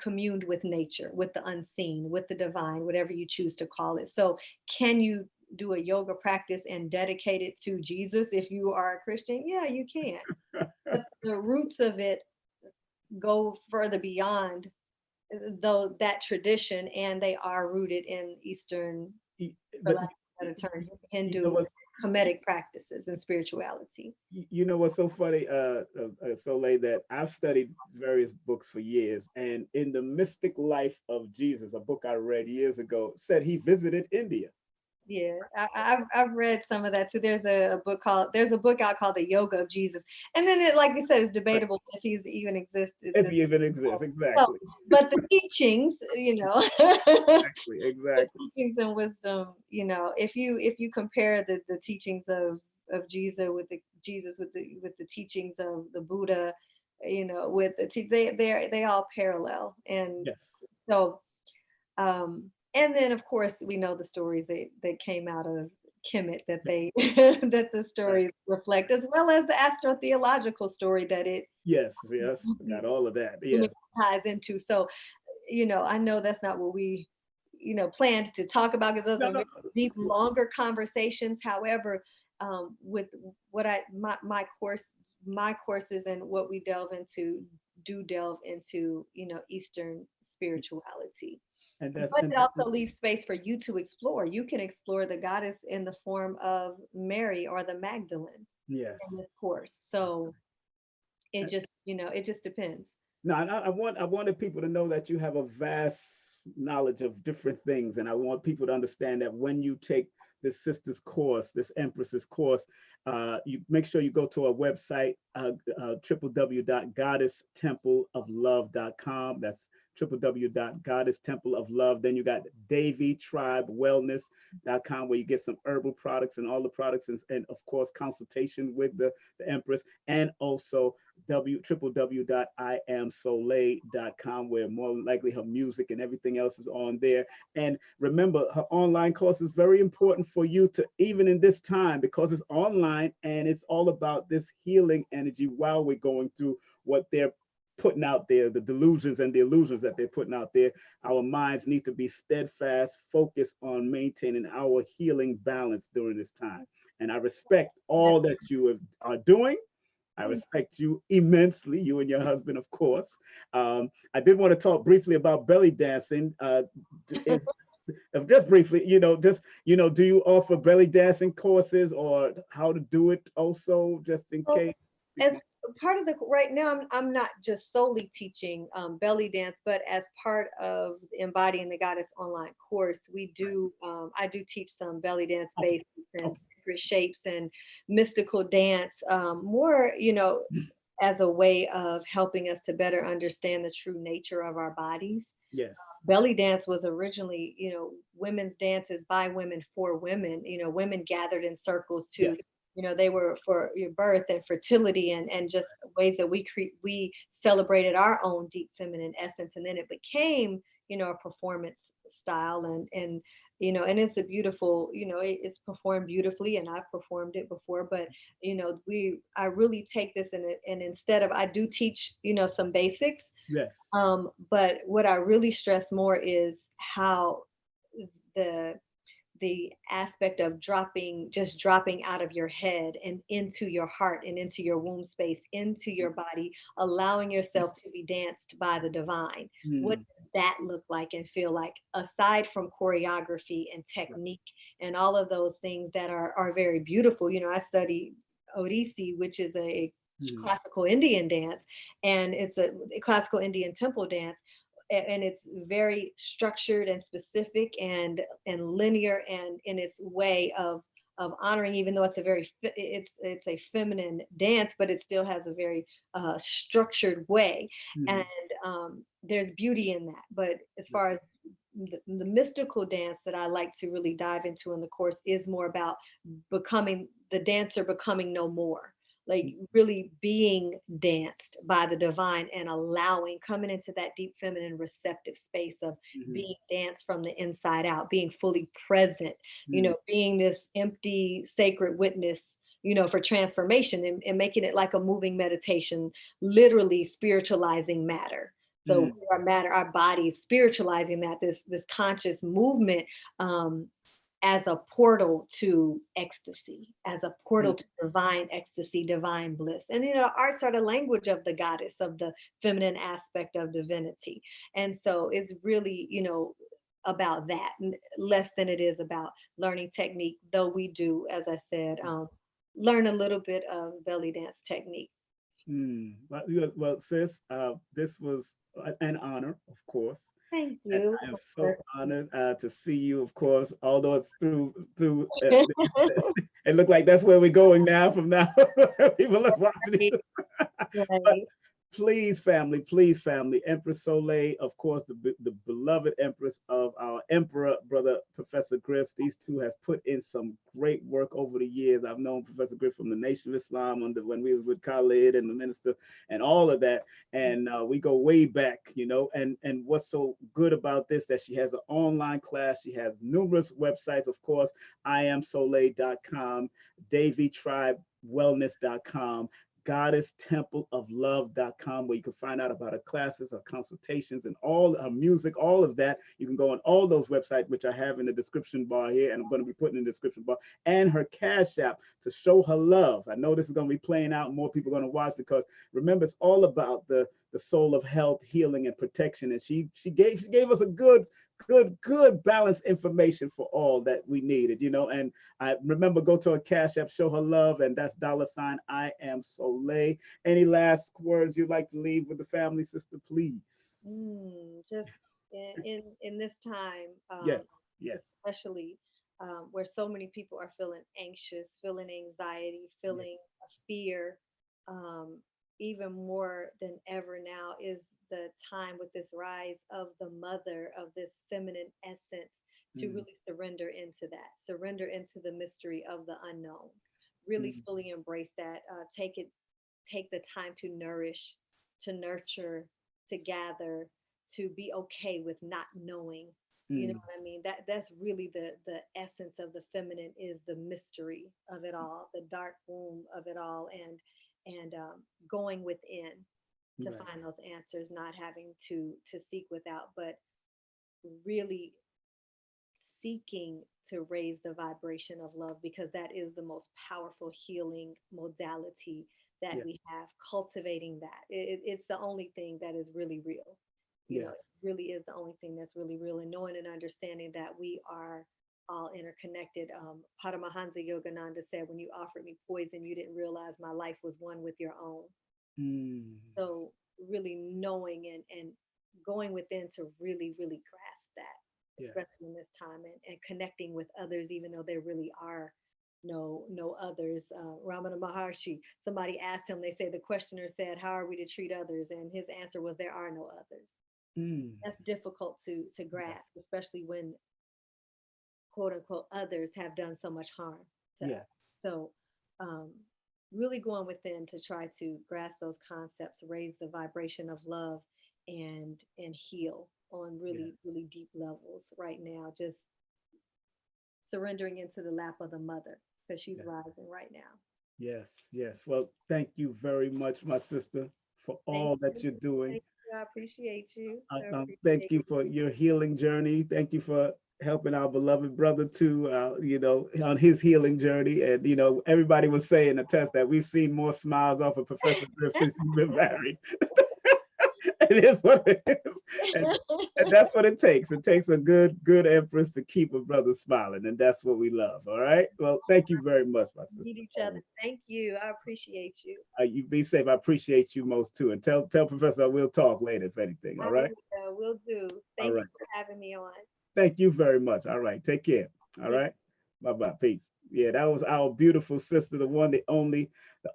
communed with nature, with the unseen, with the divine, whatever you choose to call it. So can you do a yoga practice and dedicate it to Jesus if you are a Christian? Yeah, you can. But the roots of it go further beyond though that tradition, and they are rooted in Eastern, for lack of a better term, Hindu Hermetic practices and spirituality. You know what's so funny, Soleil, that I've studied various books for years, and in The Mystic Life of Jesus, a book I read years ago, said he visited India. Yeah, I've read some of that too. There's a book out called The Yoga of Jesus, and then like you said, it's debatable if he's even existed. If he even exists, exactly. So, but the teachings, exactly. The teachings and wisdom, if you compare the teachings of Jesus with the teachings of the Buddha, with they all parallel, and yes. So, and then of course we know the stories that came out of Kemet that that the stories reflect, as well as the astrotheological story that it got all of that ties into. So, I know that's not what we planned to talk about, because those are deep, longer conversations. However, with what my courses and what we delve into Eastern spirituality. But it also leaves space for you to explore. You can explore the goddess in the form of Mary or the Magdalene. Yes. In this course. So it just depends. No, I wanted people to know that you have a vast knowledge of different things, and I want people to understand that when you take this sister's course, this Empress's course, you make sure you go to our website, www.goddesstempleoflove.com. That's www.goddesstempleoflove. Then you got davytribewellness.com, where you get some herbal products and all the products, and of course consultation with the Empress, and also www.iamsole.com, where more likely her music and everything else is on there. And remember, her online course is very important for you to, even in this time, because it's online and it's all about this healing energy while we're going through what they're putting out there, the delusions and the illusions that they're putting out there. Our minds need to be steadfast, focused on maintaining our healing balance during this time. And I respect all that you are doing. I respect you immensely, you and your husband, of course. I did want to talk briefly about belly dancing. If just briefly, do you offer belly dancing courses, or how to do it also, just in case? As part of right now, I'm not just solely teaching belly dance, but as part of Embodying the Goddess online course, we do I do teach some belly dance basics and sacred shapes and mystical dance, more as a way of helping us to better understand the true nature of our bodies. Yes. Belly dance was originally, women's dances by women for women. Women gathered in circles to they were for your birth and fertility, and just ways that we celebrated our own deep feminine essence. And then it became, a performance style, and it's a beautiful, it's performed beautifully, and I've performed it before. But I really take this and instead of, I do teach some basics. Yes. But what I really stress more is how the aspect of dropping out of your head and into your heart and into your womb space, into your body, allowing yourself to be danced by the divine. What does that look like and feel like, aside from choreography and technique and all of those things that are very beautiful? I study Odissi, which is a classical Indian dance, and it's a classical Indian temple dance. And it's very structured and specific and linear, and in its way of honoring, even though it's a very it's a feminine dance, but it still has a very structured way, and there's beauty in that. But as far as the mystical dance that I like to really dive into in the course is more about becoming the dancer, becoming no more, like really being danced by the divine and allowing, coming into that deep feminine receptive space of being danced from the inside out, being fully present, you know, being this empty sacred witness, you know, for transformation, and making it like a moving meditation, literally spiritualizing matter. So our matter, our bodies, spiritualizing that, this conscious movement, as a portal to ecstasy, as a portal to divine ecstasy, divine bliss. And you know, arts are the language of the goddess, of the feminine aspect of divinity. And so it's really, you know, about that, less than it is about learning technique, though we do, as I said, learn a little bit of belly dance technique. Well, sis, this was an honor, of course. Thank And you. I am so honored to see you, of course, although it's through it looked like that's where we're going now from now. People are watching it. But Right. please, family, Empress Soleil, of course, the beloved Empress of our Emperor, brother Professor Griff. These two have put in some great work over the years. I've known Professor Griff from the Nation of Islam when we was with Khalid and the minister and all of that. And we go way back, you know, and what's so good about this, that she has an online class. She has numerous websites, of course, iamsole.com, davytribewellness.com, goddesstempleoflove.com, where you can find out about her classes, her consultations, and all her music, all of that. You can go on all those websites, which I have in the description bar here, and I'm going to be putting in the description bar, and her Cash App to show her love. I know this is going to be playing out, more people are going to watch, because remember, it's all about the soul of health, healing, and protection. And she gave us a good balanced information for all that we needed, you know. And I remember, go to her Cash App, show her love, and that's $ I am Soleil. Any last words you'd like to leave with the family, sister, please? Just in this time, Yes, yes, especially where so many people are feeling anxious, feeling anxiety, yes. feeling a fear, um, even more than ever now is the time, with this rise of the mother, of this feminine essence, to Mm, really surrender into that, surrender into the mystery of the unknown, really mm, fully embrace that, take the time to nourish, to nurture, to gather, to be okay with not knowing. You know mm, what I mean? That's really the essence of the feminine, is the mystery of it all, the dark womb of it all, and going within to right. find those answers, not having to seek without, but really seeking to raise the vibration of love, because that is the most powerful healing modality that Yeah, we have. Cultivating that, it's the only thing that is really real. You know, yes. it really is the only thing that's really real, and knowing and understanding that we are all interconnected. Paramahansa Yogananda said, when you offered me poison, you didn't realize my life was one with your own. Mm, So really knowing and going within to really, really grasp that, yes. especially in this time, and connecting with others, even though there really are no others. Ramana Maharshi, somebody asked him, they say the questioner said, how are we to treat others? And his answer was, there are no others. Mm, That's difficult to yeah, grasp, especially when quote unquote others have done so much harm to yes, us. So um, really going within to try to grasp those concepts, raise the vibration of love, and heal on yes, really, really deep levels right now. Just surrendering into the lap of the mother, because she's yes. rising right now. Yes, yes. Well, thank you very much, my sister, for Thank all that you. you're doing. Thank you. I appreciate you. I Thank appreciate you for your healing journey. Thank you for helping our beloved brother to, you know, on his healing journey. And, you know, everybody was saying a test that we've seen more smiles off of Professor Griff since you've been married. It is what it is. And that's what it takes. It takes a good empress to keep a brother smiling. And that's what we love. All right. Well, thank you very much, my sister. Need each other. Thank you. I appreciate you. You be safe. I appreciate you most too. And tell Professor we'll talk later if anything. All I right. will do. All Thank you right. for having me on. Thank you very much. All right. Take care. All You right. Bye bye. Peace. Yeah, that was our beautiful sister, the one, the only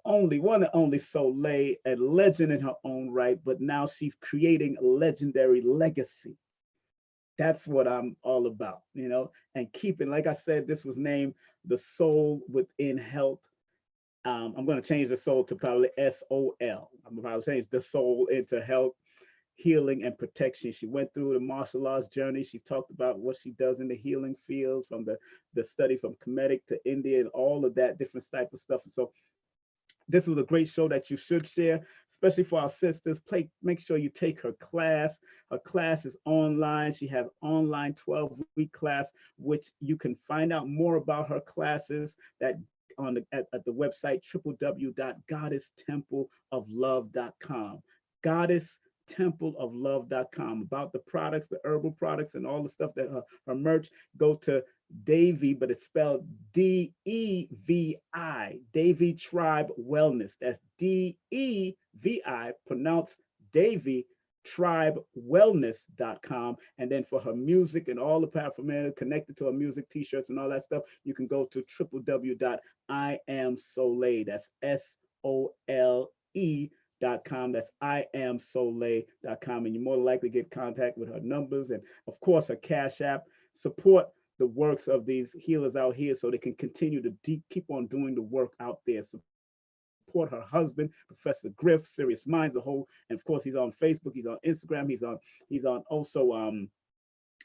one, the only Soleil, a legend in her own right. But now she's creating a legendary legacy. That's what I'm all about, and keeping, like I said, this was named the Soul Within Health. I'm going to change the soul to probably SOL. I'm going to probably change the soul into health, healing, and protection. She went through the martial arts journey. She talked about what she does in the healing fields, from the study from Kemetic to India and all of that different type of stuff. And so this was a great show that you should share, especially for our sisters. Make sure you take her class. Her class is online. She has online 12-week class, which you can find out more about her classes at the website www.goddesstempleoflove.com. Goddesstempleoflove.com. About the products, the herbal products, and all the stuff that her merch. Go to Davy, but it's spelled DEVI, Davy Tribe Wellness. That's DEVI, pronounced Davy Tribe Wellness.com. And then for her music and all the paraphernalia connected to her music, t-shirts and all that stuff, you can go to www.iamsole. That's SOLE.com. That's iamsole.com. And you more likely get contact with her numbers and, of course, her Cash App. Support the works of these healers out here so they can continue to keep on doing the work out there. Support her husband, Professor Griff, Serious Minds, the whole, and of course he's on Facebook, he's on Instagram, he's on also on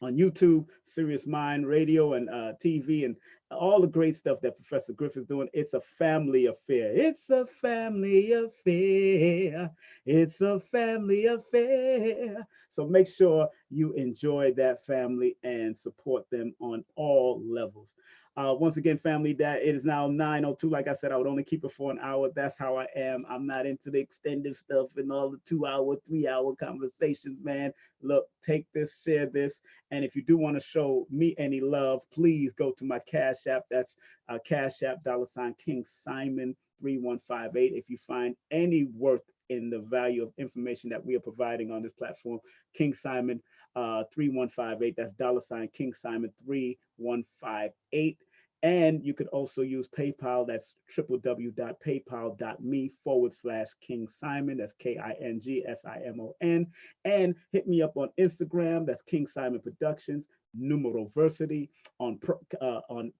YouTube, Serious Mind Radio and TV, and all the great stuff that Professor Griff is doing. It's a family affair. It's a family affair. It's a family affair. So make sure you enjoy that family and support them on all levels. Once again, family, that it is now 9:02. Like I said, I would only keep it for an hour. That's how I am. I'm not into the extended stuff and all the 2-hour, 3-hour conversations, man. Look, take this, share this. And if you do want to show me any love, please go to my Cash App. That's Cash App $King Simon 3158. If you find any worth in the value of information that we are providing on this platform, King Simon 3158. That's $King Simon 3158. And you could also use PayPal. That's www.paypal.me/King Simon. That's KINGSIMON. And hit me up on Instagram. That's King Simon Productions, Numeroversity. On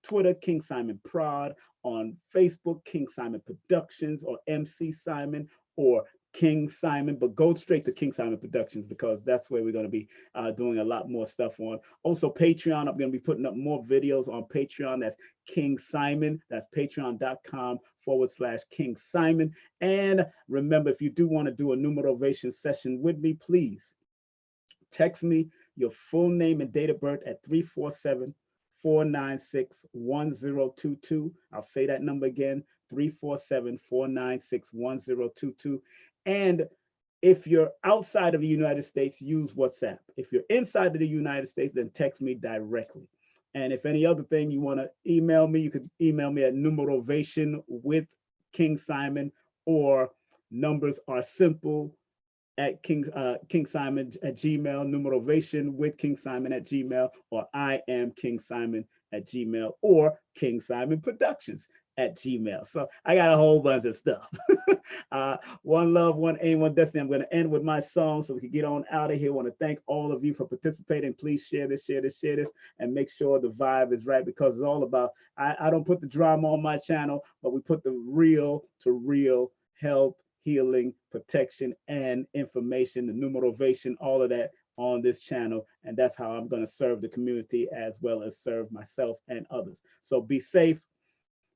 Twitter, King Simon Prod. On Facebook, King Simon Productions, or MC Simon, or King Simon, but go straight to King Simon Productions because that's where we're going to be doing a lot more stuff on. Also, Patreon, I'm going to be putting up more videos on Patreon. That's King Simon. That's patreon.com/King Simon. And remember, if you do want to do a Numerovation session with me, please text me your full name and date of birth at 347-496-1022. I'll say that number again, 347-496-1022. And if you're outside of the United States, use WhatsApp. If you're inside of the United States, then text me directly. And if any other thing you want to email me, you could email me at Numerovation with King Simon, or numbers are simple at King Simon at Gmail, Numerovation with King Simon at Gmail, or I am King Simon at Gmail, or King Simon Productions at Gmail. So I got a whole bunch of stuff. One love, one aim, one destiny. I'm going to end with my song so we can get on out of here. I want to thank all of you for participating. Please share this, and make sure the vibe is right, because it's all about, I don't put the drama on my channel, but we put the real to real health, healing, protection, and information, the numerovation, all of that on this channel. And that's how I'm going to serve the community as well as serve myself and others. So be safe,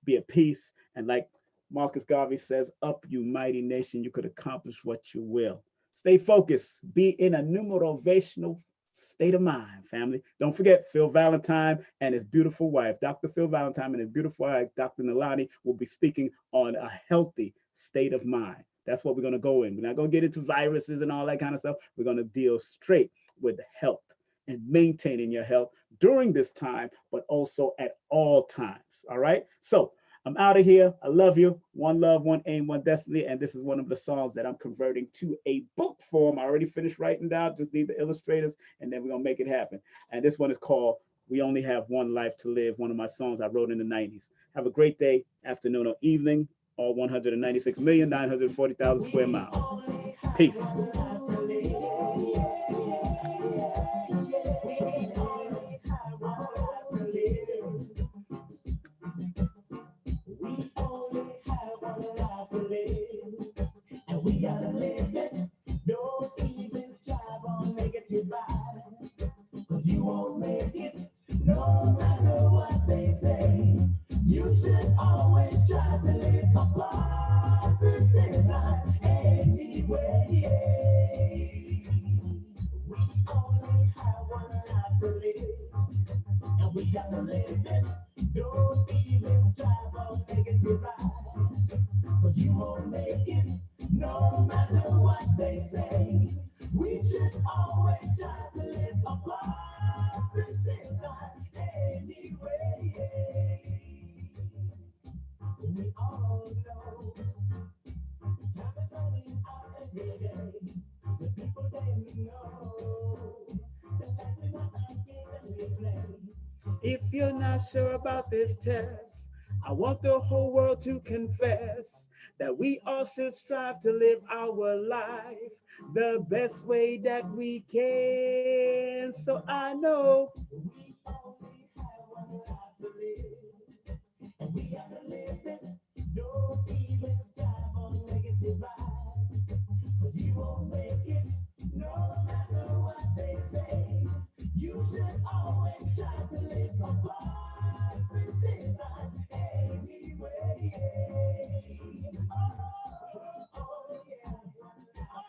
be at peace. And like Marcus Garvey says, up you mighty nation, you could accomplish what you will. Stay focused, be in a numerovational state of mind, family. Don't forget, Phil Valentine and his beautiful wife, Dr. Phil Valentine and his beautiful wife, Dr. Nalani, will be speaking on a healthy state of mind. That's what we're going to go in. We're not going to get into viruses and all that kind of stuff. We're going to deal straight with health and maintaining your health during this time, but also at all times. All right. So I'm out of here. I love you. One love, one aim, one destiny. And this is one of the songs that I'm converting to a book form. I already finished writing down, just need the illustrators, and then we're going to make it happen. And this one is called We only have one life to live. One of my songs I wrote in the 90s. Have a great day, afternoon, or evening. All 196,940,000 square miles. Peace. If you're not sure about this test, I want the whole world to confess that we all should strive to live our life the best way that we can. So I know